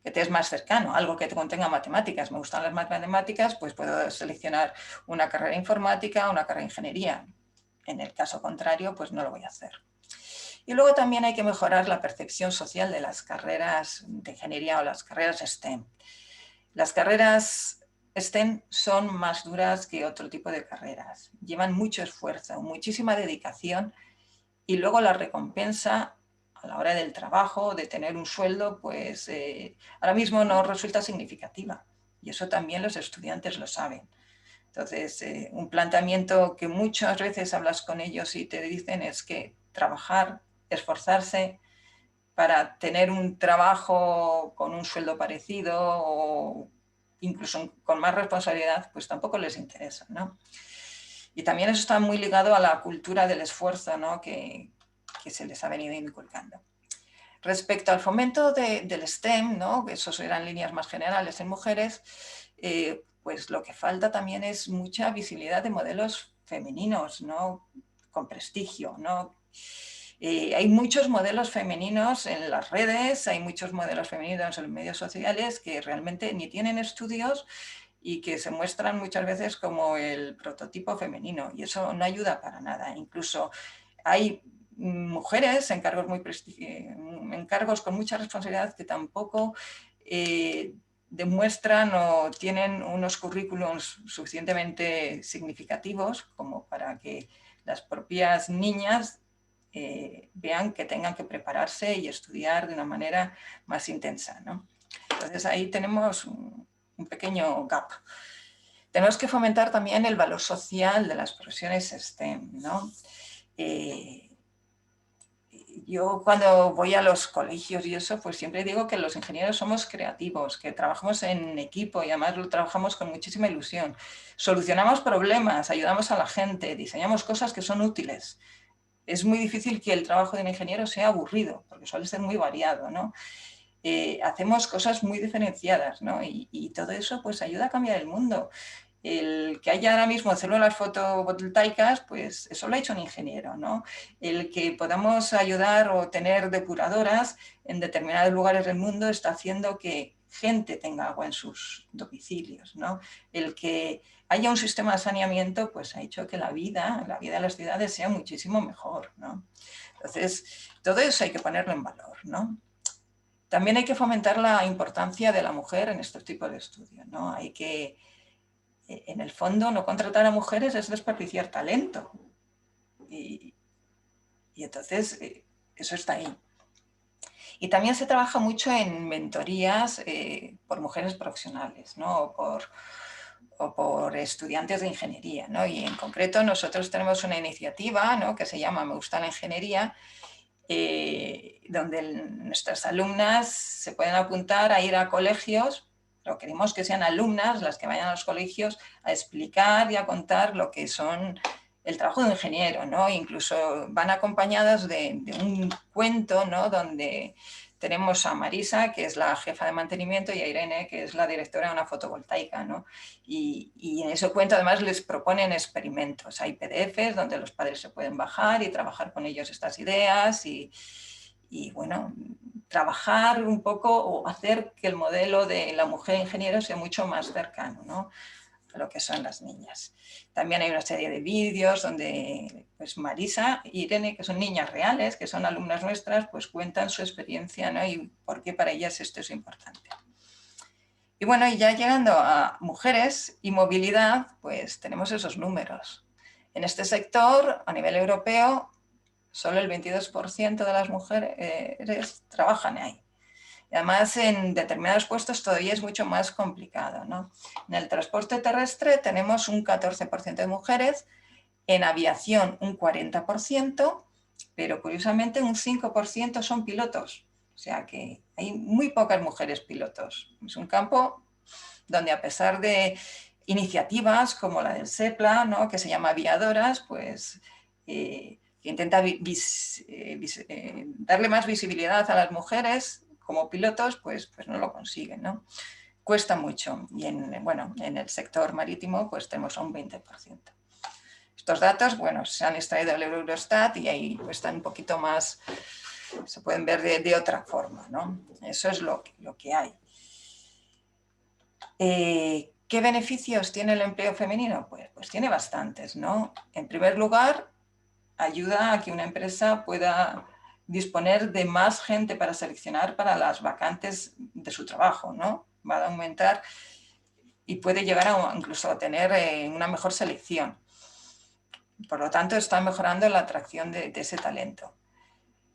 que te es más cercano, algo que te contenga matemáticas. Me gustan las matemáticas, pues puedo seleccionar una carrera informática, una carrera de ingeniería. En el caso contrario, pues no lo voy a hacer. Y luego también hay que mejorar la percepción social de las carreras de ingeniería o las carreras STEM. Las carreras STEM son más duras que otro tipo de carreras. Llevan mucho esfuerzo, muchísima dedicación y luego la recompensa a la hora del trabajo, de tener un sueldo, pues ahora mismo no resulta significativa. Y eso también los estudiantes lo saben. Entonces, un planteamiento que muchas veces hablas con ellos y te dicen es que trabajar, esforzarse para tener un trabajo con un sueldo parecido o incluso con más responsabilidad, pues tampoco les interesa, ¿no? Y también eso está muy ligado a la cultura del esfuerzo, ¿no?, que se les ha venido inculcando. Respecto al fomento del STEM, ¿no?, que esos eran líneas más generales en mujeres, pues lo que falta también es mucha visibilidad de modelos femeninos, ¿no?, con prestigio, ¿no? Hay muchos modelos femeninos en las redes, hay muchos modelos femeninos en los medios sociales que realmente ni tienen estudios y que se muestran muchas veces como el prototipo femenino, y eso no ayuda para nada. Incluso hay mujeres en cargos con mucha responsabilidad que tampoco demuestran o tienen unos currículums suficientemente significativos como para que las propias niñas vean que tengan que prepararse y estudiar de una manera más intensa, ¿no? Entonces ahí tenemos un pequeño gap. Tenemos que fomentar también el valor social de las profesiones STEM, ¿no? Yo cuando voy a los colegios y eso, pues siempre digo que los ingenieros somos creativos, que trabajamos en equipo y además lo trabajamos con muchísima ilusión. Solucionamos problemas, ayudamos a la gente, diseñamos cosas que son útiles. Es muy difícil que el trabajo de un ingeniero sea aburrido, porque suele ser muy variado, ¿no? Hacemos cosas muy diferenciadas, ¿no? Y todo eso pues ayuda a cambiar el mundo. El que haya ahora mismo células fotovoltaicas, pues eso lo ha hecho un ingeniero, ¿no? El que podamos ayudar o tener depuradoras en determinados lugares del mundo está haciendo que gente tenga agua en sus domicilios, ¿no? El que haya un sistema de saneamiento, pues ha hecho que la vida de las ciudades sea muchísimo mejor, ¿no? Entonces, todo eso hay que ponerlo en valor, ¿no? También hay que fomentar la importancia de la mujer en estos tipos de estudios, ¿no? Hay que, en el fondo, no contratar a mujeres es desperdiciar talento. Y entonces, eso está ahí. Y también se trabaja mucho en mentorías por mujeres profesionales, ¿no? o por estudiantes de ingeniería, ¿no? Y en concreto nosotros tenemos una iniciativa, ¿no?, que se llama Me gusta la ingeniería, donde nuestras alumnas se pueden apuntar a ir a colegios, pero queremos que sean alumnas las que vayan a los colegios a explicar y a contar lo que son el trabajo de un ingeniero, ¿no? Incluso van acompañadas de un cuento, ¿no?, donde tenemos a Marisa, que es la jefa de mantenimiento, y a Irene, que es la directora de una fotovoltaica, ¿no? Y en ese cuento además les proponen experimentos. Hay PDFs donde los padres se pueden bajar y trabajar con ellos estas ideas y y bueno, trabajar un poco o hacer que el modelo de la mujer ingeniero sea mucho más cercano, ¿no?, a lo que son las niñas. También hay una serie de vídeos donde pues Marisa y Irene, que son niñas reales, que son alumnas nuestras, pues cuentan su experiencia, ¿no?, y por qué para ellas esto es importante. Y bueno, y ya llegando a mujeres y movilidad, pues tenemos esos números. En este sector, a nivel europeo, solo el 22% de las mujeres trabajan ahí. Y además, en determinados puestos todavía es mucho más complicado, ¿no? En el transporte terrestre tenemos un 14% de mujeres, en aviación un 40%, pero curiosamente un 5% son pilotos. O sea que hay muy pocas mujeres pilotos. Es un campo donde, a pesar de iniciativas como la del SEPLA, ¿no?, que se llama Aviadoras, pues que intenta darle más visibilidad a las mujeres como pilotos, pues no lo consiguen, ¿no? Cuesta mucho. Y en el sector marítimo pues tenemos un 20%. Estos datos, bueno, se han extraído del Eurostat y ahí pues, están un poquito más, se pueden ver de otra forma, ¿no? Eso es lo que hay. ¿Qué beneficios tiene el empleo femenino? Pues tiene bastantes, ¿no? En primer lugar, ayuda a que una empresa pueda disponer de más gente para seleccionar para las vacantes de su trabajo, ¿no? Va a aumentar y puede llegar incluso a tener una mejor selección. Por lo tanto, está mejorando la atracción de ese talento.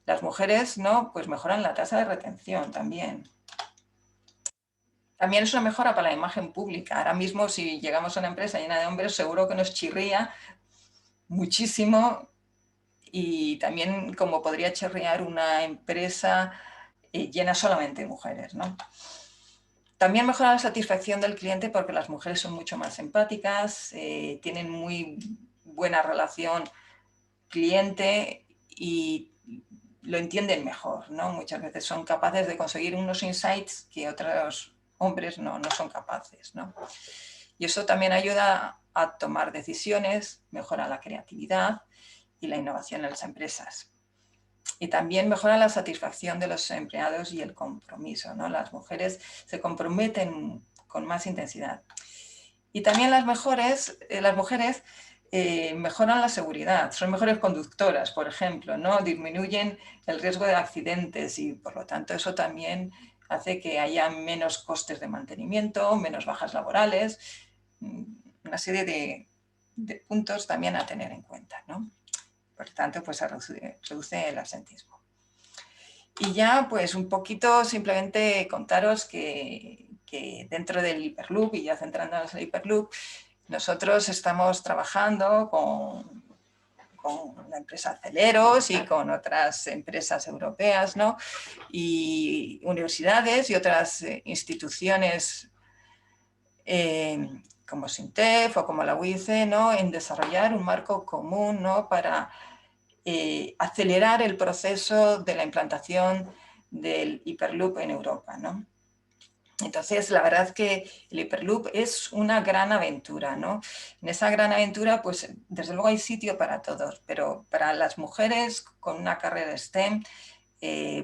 Las mujeres, ¿no?, pues mejoran la tasa de retención también. También es una mejora para la imagen pública. Ahora mismo, si llegamos a una empresa llena de hombres, seguro que nos chirría muchísimo, y también como podría chirriar una empresa llena solamente de mujeres, ¿no? También mejora la satisfacción del cliente porque las mujeres son mucho más empáticas, tienen muy buena relación cliente y lo entienden mejor, ¿no? Muchas veces son capaces de conseguir unos insights que otros hombres no son capaces, ¿no? Y eso también ayuda a tomar decisiones, mejora la creatividad y la innovación en las empresas. Y también mejora la satisfacción de los empleados y el compromiso, ¿no? Las mujeres se comprometen con más intensidad. Y también las mujeres mejoran la seguridad, son mejores conductoras, por ejemplo, ¿no? Disminuyen el riesgo de accidentes y, por lo tanto, eso también hace que haya menos costes de mantenimiento, menos bajas laborales, una serie de puntos también a tener en cuenta, ¿no? Por tanto, pues se reduce el absentismo. Y ya, pues un poquito simplemente contaros que dentro del Hyperloop, y ya centrándonos en el Hyperloop, nosotros estamos trabajando con la empresa Celeros y con otras empresas europeas, ¿no?, y universidades y otras instituciones como SINTEF o como la UIC, ¿no?, en desarrollar un marco común, ¿no?, para acelerar el proceso de la implantación del Hyperloop en Europa, ¿no? Entonces, la verdad que el Hyperloop es una gran aventura, ¿no? En esa gran aventura, pues desde luego hay sitio para todos, pero para las mujeres con una carrera STEM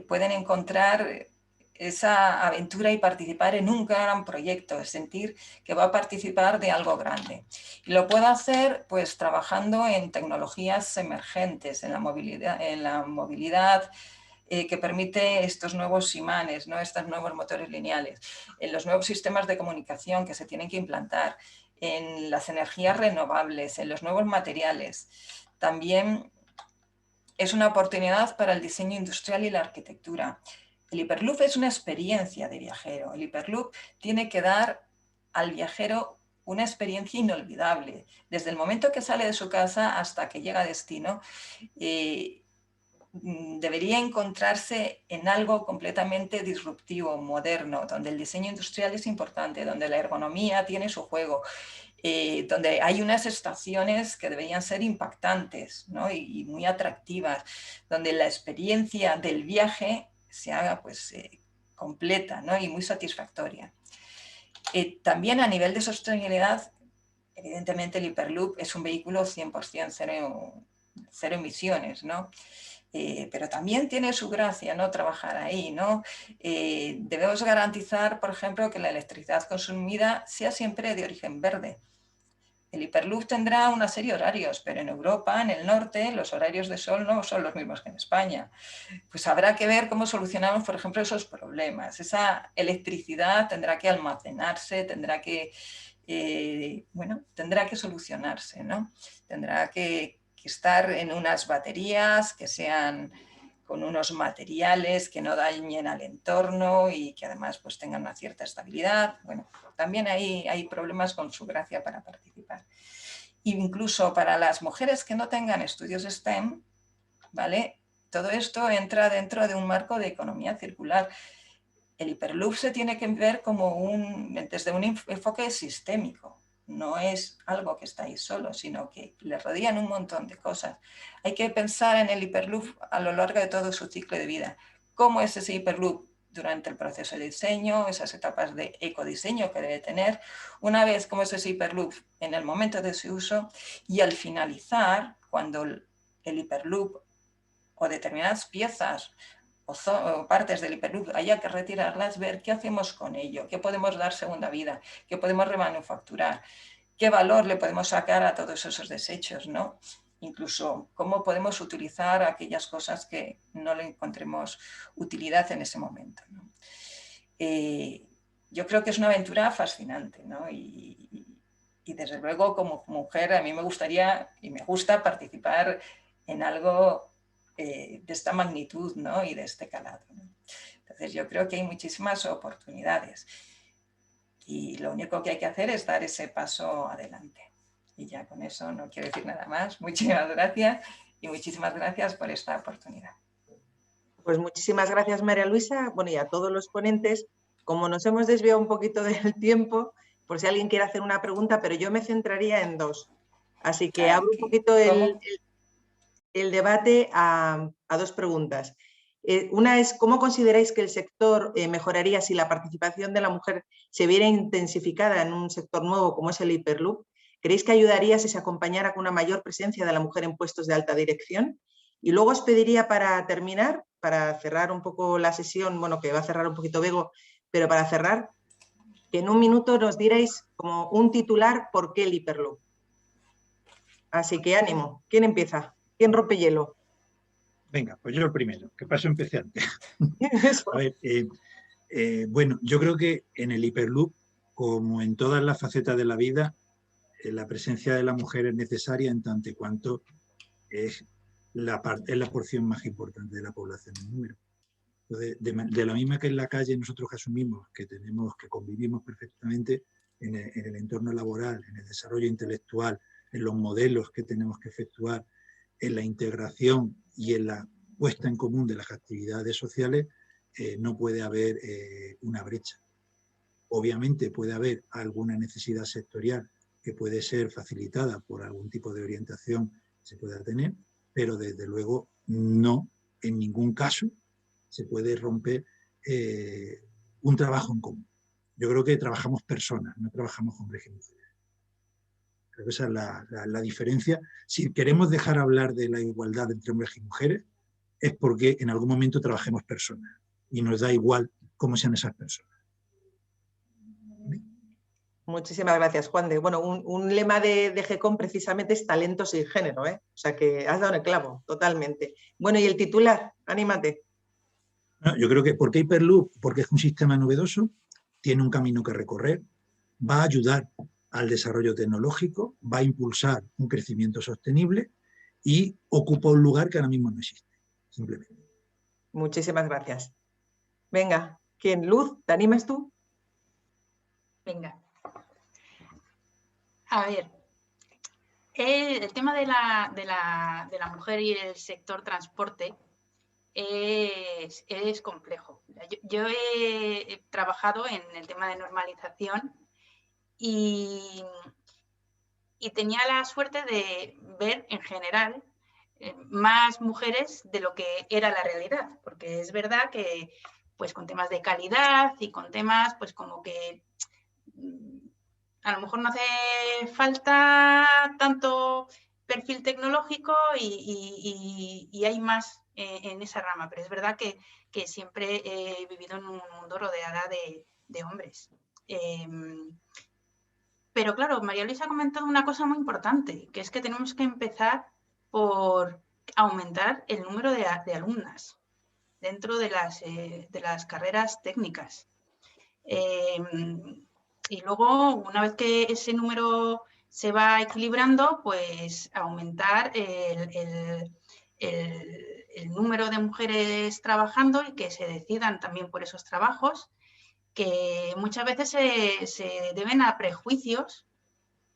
pueden encontrar esa aventura y participar en un gran proyecto, es sentir que va a participar de algo grande. Y lo puede hacer pues trabajando en tecnologías emergentes, en la movilidad que permite estos nuevos imanes, ¿no?, estos nuevos motores lineales, en los nuevos sistemas de comunicación que se tienen que implantar, en las energías renovables, en los nuevos materiales. También es una oportunidad para el diseño industrial y la arquitectura. El Hyperloop es una experiencia de viajero. El Hyperloop tiene que dar al viajero una experiencia inolvidable. Desde el momento que sale de su casa hasta que llega a destino, debería encontrarse en algo completamente disruptivo, moderno, donde el diseño industrial es importante, donde la ergonomía tiene su juego, donde hay unas estaciones que deberían ser impactantes, ¿no?, y muy atractivas, donde la experiencia del viaje se haga pues, completa, ¿no?, y muy satisfactoria. También a nivel de sostenibilidad, evidentemente el Hyperloop es un vehículo 100% cero emisiones, ¿no? pero también tiene su gracia, ¿no?, trabajar ahí, ¿no? Debemos garantizar, por ejemplo, que la electricidad consumida sea siempre de origen verde. El Hyperloop tendrá una serie de horarios, pero en Europa, en el norte, los horarios de sol no son los mismos que en España. Pues habrá que ver cómo solucionamos, por ejemplo, esos problemas. Esa electricidad tendrá que almacenarse, tendrá que solucionarse, ¿no? Tendrá que estar en unas baterías que sean con unos materiales que no dañen al entorno y que además pues tengan una cierta estabilidad. Bueno, también hay problemas con su gracia para participar. Incluso para las mujeres que no tengan estudios STEM, ¿vale?, todo esto entra dentro de un marco de economía circular. El Hyperloop se tiene que ver como desde un enfoque sistémico. No es algo que está ahí solo, sino que le rodean un montón de cosas. Hay que pensar en el Hyperloop a lo largo de todo su ciclo de vida. ¿Cómo es ese Hyperloop durante el proceso de diseño, esas etapas de ecodiseño que debe tener? Una vez, ¿cómo es ese Hyperloop en el momento de su uso? Y al finalizar, cuando el Hyperloop o determinadas piezas o partes del Hyperloop haya que retirarlas, ver qué hacemos con ello, qué podemos dar segunda vida, qué podemos remanufacturar, qué valor le podemos sacar a todos esos desechos, ¿no? Incluso cómo podemos utilizar aquellas cosas que no le encontremos utilidad en ese momento, ¿no? Yo creo que es una aventura fascinante, ¿no? Y desde luego como mujer a mí me gustaría y me gusta participar en algo de esta magnitud, ¿no?, y de este calado, ¿no? Entonces yo creo que hay muchísimas oportunidades y lo único que hay que hacer es dar ese paso adelante. Y ya con eso no quiero decir nada más. Muchísimas gracias y muchísimas gracias por esta oportunidad. Pues muchísimas gracias, María Luisa. Bueno, y a todos los ponentes, como nos hemos desviado un poquito del tiempo, por si alguien quiere hacer una pregunta, pero yo me centraría en dos. Así que abro un poquito el debate a dos preguntas. Una es, ¿cómo consideráis que el sector mejoraría si la participación de la mujer se viera intensificada en un sector nuevo como es el Hyperloop? ¿Creéis que ayudaría si se acompañara con una mayor presencia de la mujer en puestos de alta dirección? Y luego os pediría para terminar, para cerrar un poco la sesión, bueno, que va a cerrar un poquito Bego, pero para cerrar, que en un minuto nos dierais como un titular por qué el Hyperloop. Así que ánimo, ¿quién empieza? ¿Quién rompe hielo? Venga, pues yo el primero, que paso empecé antes. A ver, bueno, yo creo que en el Hyperloop, como en todas las facetas de la vida, la presencia de la mujer es necesaria en tanto y cuanto es la porción más importante de la población en número. Entonces, de la misma que en la calle nosotros asumimos que convivimos perfectamente en el entorno laboral, en el desarrollo intelectual, en los modelos que tenemos que efectuar, en la integración y en la puesta en común de las actividades sociales, no puede haber una brecha. Obviamente puede haber alguna necesidad sectorial que puede ser facilitada por algún tipo de orientación que se pueda tener, pero desde luego no, en ningún caso, se puede romper un trabajo en común. Yo creo que trabajamos personas, no trabajamos hombres y mujeres. Creo que esa es la diferencia. Si queremos dejar hablar de la igualdad entre hombres y mujeres, es porque en algún momento trabajemos personas y nos da igual cómo sean esas personas. Muchísimas gracias, Juan de. Bueno, un lema de GECOM precisamente es talento sin género, ¿eh? O sea que has dado en el clavo, totalmente. Bueno, y el titular, anímate. No, yo creo que, ¿por qué Hyperloop? Porque es un sistema novedoso, tiene un camino que recorrer, va a ayudar al desarrollo tecnológico, va a impulsar un crecimiento sostenible y ocupa un lugar que ahora mismo no existe, simplemente. Muchísimas gracias. Venga, ¿quién? Luz, ¿te animas tú? Venga. A ver, el tema de la mujer y el sector transporte es complejo. Yo he trabajado en el tema de normalización y tenía la suerte de ver en general más mujeres de lo que era la realidad, porque es verdad que pues con temas de calidad y con temas pues como que a lo mejor no hace falta tanto perfil tecnológico y hay más en esa rama, pero es verdad que siempre he vivido en un mundo rodeada de hombres. Pero claro, María Luisa ha comentado una cosa muy importante, que es que tenemos que empezar por aumentar el número de alumnas dentro de las carreras técnicas. Y luego, una vez que ese número se va equilibrando, pues aumentar el número de mujeres trabajando y que se decidan también por esos trabajos, que muchas veces se deben a prejuicios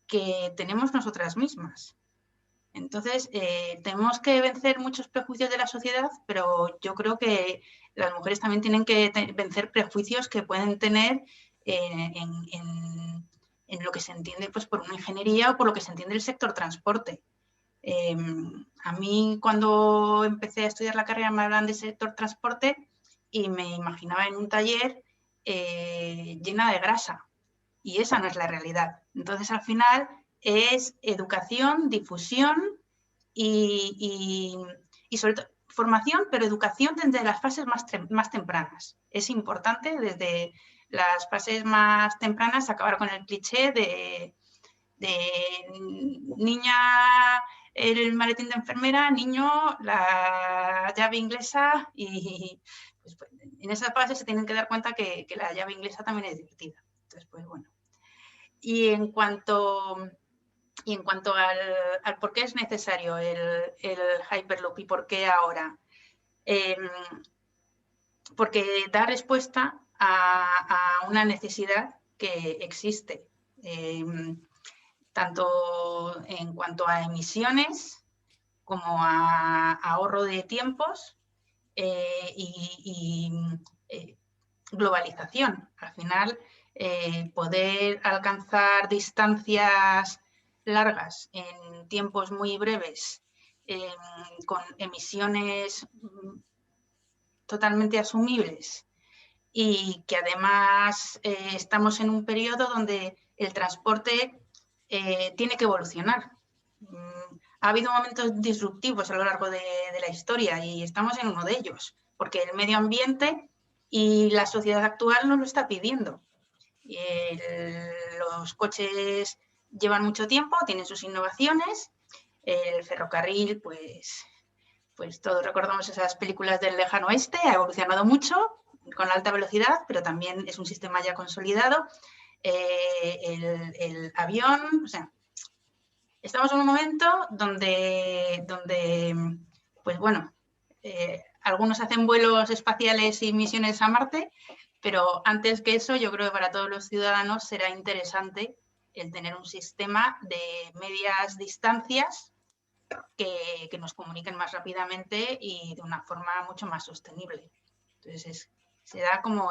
que tenemos nosotras mismas. Entonces, tenemos que vencer muchos prejuicios de la sociedad, pero yo creo que las mujeres también tienen que vencer prejuicios que pueden tener en lo que se entiende pues, por una ingeniería o por lo que se entiende el sector transporte. A mí, cuando empecé a estudiar la carrera, me hablan del sector transporte y me imaginaba en un taller llena de grasa, y esa no es la realidad. Entonces, al final, es educación, difusión y sobre todo formación, pero educación desde las fases más tempranas. Es importante desde las fases más tempranas acabar con el cliché de niña el maletín de enfermera, niño la llave inglesa, y pues, en esa fase se tienen que dar cuenta que la llave inglesa también es divertida. Entonces, pues bueno. Y en cuanto al por qué es necesario el Hyperloop y por qué ahora, porque da respuesta a una necesidad que existe, tanto en cuanto a emisiones como a ahorro de tiempos y globalización. Al final, poder alcanzar distancias largas en tiempos muy breves, con emisiones totalmente asumibles, y que además estamos en un periodo donde el transporte tiene que evolucionar. Ha habido momentos disruptivos a lo largo de la historia y estamos en uno de ellos, porque el medio ambiente y la sociedad actual nos lo está pidiendo. Los coches llevan mucho tiempo, tienen sus innovaciones. El ferrocarril, pues todos recordamos esas películas del lejano oeste, ha evolucionado mucho con alta velocidad, pero también es un sistema ya consolidado. El avión, o sea, estamos en un momento donde pues bueno, algunos hacen vuelos espaciales y misiones a Marte, pero antes que eso, yo creo que para todos los ciudadanos será interesante el tener un sistema de medias distancias que nos comuniquen más rápidamente y de una forma mucho más sostenible. Entonces, se da como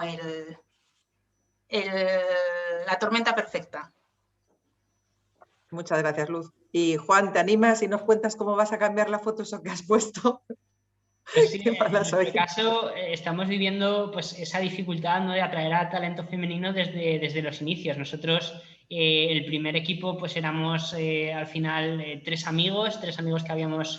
la tormenta perfecta. Muchas gracias, Luz. Y Juan, ¿te animas y nos cuentas cómo vas a cambiar la foto eso que has puesto? Pues sí, en nuestro caso estamos viviendo pues, esa dificultad, ¿no?, de atraer a talento femenino desde los inicios. Nosotros, el primer equipo, pues éramos al final tres amigos que habíamos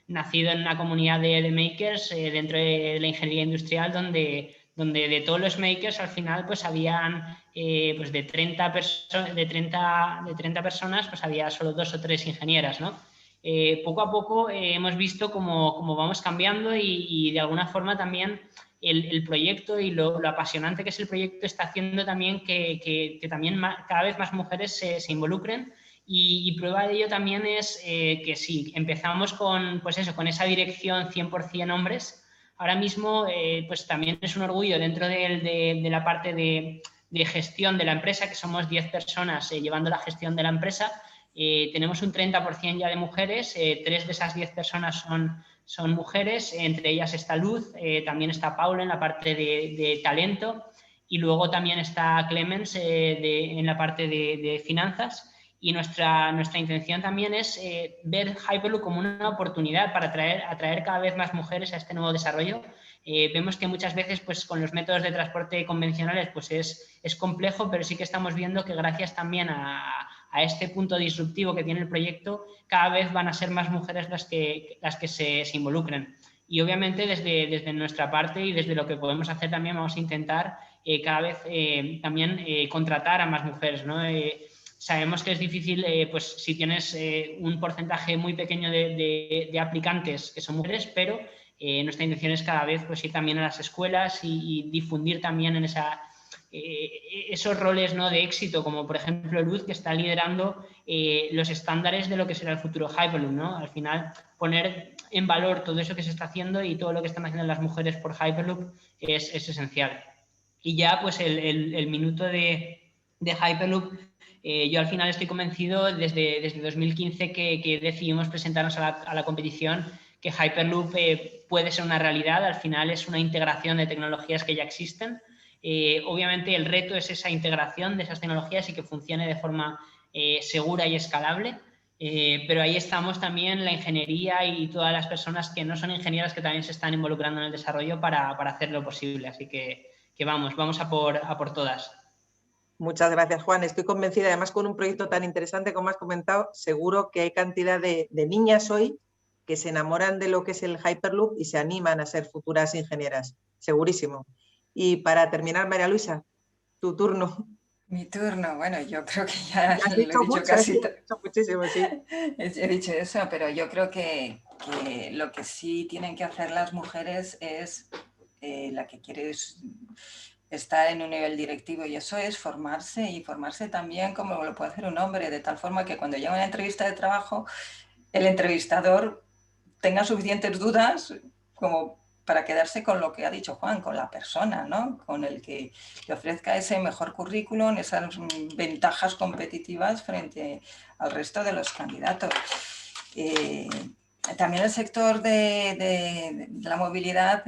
nacido en una comunidad de makers dentro de la ingeniería industrial, donde de todos los makers al final pues habían pues de 30 personas pues había solo 2 o 3 ingenieras, ¿no? Poco a poco hemos visto cómo vamos cambiando y de alguna forma también el proyecto y lo apasionante que es el proyecto está haciendo también que también cada vez más mujeres se involucren, y prueba de ello también es que si empezamos con esa dirección 100% hombres, ahora mismo pues también es un orgullo dentro de la parte de gestión de la empresa, que somos 10 personas llevando la gestión de la empresa. Tenemos un 30% ya de mujeres, 3 de esas 10 personas son mujeres, entre ellas está Luz, también está Paula en la parte de talento, y luego también está Clemens en la parte de finanzas. Y nuestra intención también es ver Hyperloop como una oportunidad para atraer cada vez más mujeres a este nuevo desarrollo. Vemos que muchas veces pues, con los métodos de transporte convencionales pues, es complejo, pero sí que estamos viendo que gracias también a este punto disruptivo que tiene el proyecto, cada vez van a ser más mujeres las que se involucren. Y obviamente desde nuestra parte y desde lo que podemos hacer también vamos a intentar cada vez también contratar a más mujeres, ¿no? Sabemos que es difícil, pues si tienes un porcentaje muy pequeño de aplicantes que son mujeres, pero nuestra intención es cada vez pues, ir también a las escuelas y difundir también en esos roles, ¿no?, de éxito, como por ejemplo Luz, que está liderando los estándares de lo que será el futuro Hyperloop, ¿no? Al final, poner en valor todo eso que se está haciendo y todo lo que están haciendo las mujeres por Hyperloop es esencial. Y ya, pues el minuto de Hyperloop, yo al final estoy convencido desde 2015 que decidimos presentarnos a la competición, que Hyperloop puede ser una realidad. Al final es una integración de tecnologías que ya existen. Obviamente el reto es esa integración de esas tecnologías y que funcione de forma segura y escalable. Pero ahí estamos también la ingeniería y todas las personas que no son ingenieras que también se están involucrando en el desarrollo para hacerlo posible. Así que vamos a por todas. Muchas gracias, Juan. Estoy convencida, además con un proyecto tan interesante como has comentado, seguro que hay cantidad de niñas hoy que se enamoran de lo que es el Hyperloop y se animan a ser futuras ingenieras, segurísimo. Y para terminar, María Luisa, tu turno. Mi turno, bueno, yo creo que ya Has lo he dicho dicho mucho, casi. has dicho muchísimo, sí. He dicho eso, pero yo creo que lo que sí tienen que hacer las mujeres es la que quiere estar en un nivel directivo, y eso es formarse, y formarse también como lo puede hacer un hombre, de tal forma que cuando llega una entrevista de trabajo, el entrevistador tenga suficientes dudas como para quedarse con lo que ha dicho Juan, con la persona, ¿no? Con el que le ofrezca ese mejor currículum, esas ventajas competitivas frente al resto de los candidatos. También el sector de la movilidad,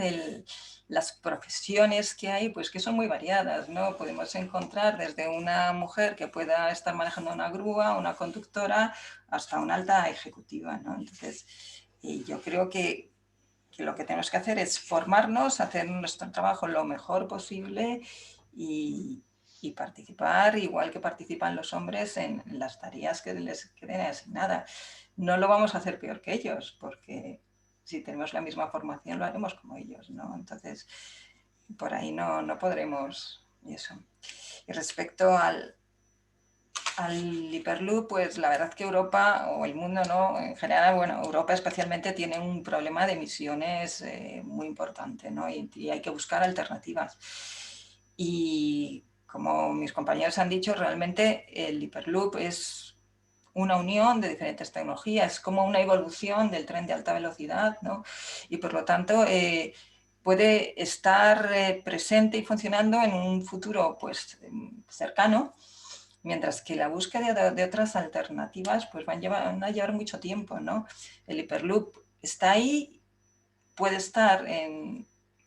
las profesiones que hay, pues que son muy variadas, ¿no? Podemos encontrar desde una mujer que pueda estar manejando una grúa, una conductora, hasta una alta ejecutiva, ¿no? Entonces, yo creo que lo que tenemos que hacer es formarnos, hacer nuestro trabajo lo mejor posible y participar, igual que participan los hombres, en las tareas que les queden asignadas. No lo vamos a hacer peor que ellos, porque si tenemos la misma formación lo haremos como ellos, ¿no? Entonces, por ahí no podremos eso. Y respecto al Hyperloop, pues la verdad que Europa o el mundo, ¿no? En general, bueno, Europa especialmente tiene un problema de emisiones muy importante, ¿no? Y hay que buscar alternativas. Y como mis compañeros han dicho, realmente el Hyperloop es una unión de diferentes tecnologías, como una evolución del tren de alta velocidad, ¿no? Y por lo tanto puede estar presente y funcionando en un futuro pues cercano, mientras que la búsqueda de otras alternativas pues van a llevar mucho tiempo, ¿no? El Hyperloop está ahí, puede estar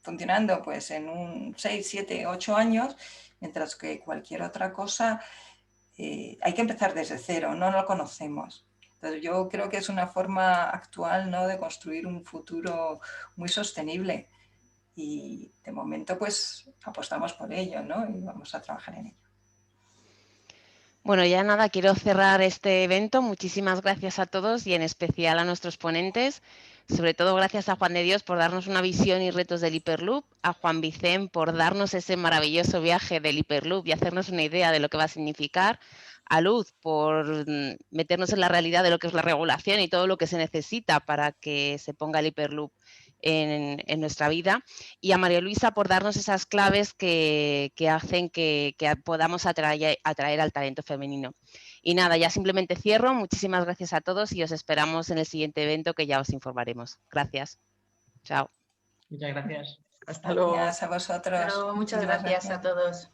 funcionando pues en un 6, 7, 8 años, mientras que cualquier otra cosa hay que empezar desde cero, no lo conocemos. Entonces yo creo que es una forma actual, ¿no?, de construir un futuro muy sostenible, y de momento pues apostamos por ello, ¿no?, y vamos a trabajar en ello. Bueno, ya nada, quiero cerrar este evento. Muchísimas gracias a todos y en especial a nuestros ponentes. Sobre todo gracias a Juan de Dios por darnos una visión y retos del Hyperloop, a Juan Vicent por darnos ese maravilloso viaje del Hyperloop y hacernos una idea de lo que va a significar, a Luz por meternos en la realidad de lo que es la regulación y todo lo que se necesita para que se ponga el Hyperloop en nuestra vida, y a María Luisa por darnos esas claves que hacen que podamos atraer al talento femenino. Y nada, ya simplemente cierro. Muchísimas gracias a todos y os esperamos en el siguiente evento, que ya os informaremos. Gracias. Chao. Muchas gracias. Hasta luego. Gracias a vosotros. Pero muchas gracias a todos.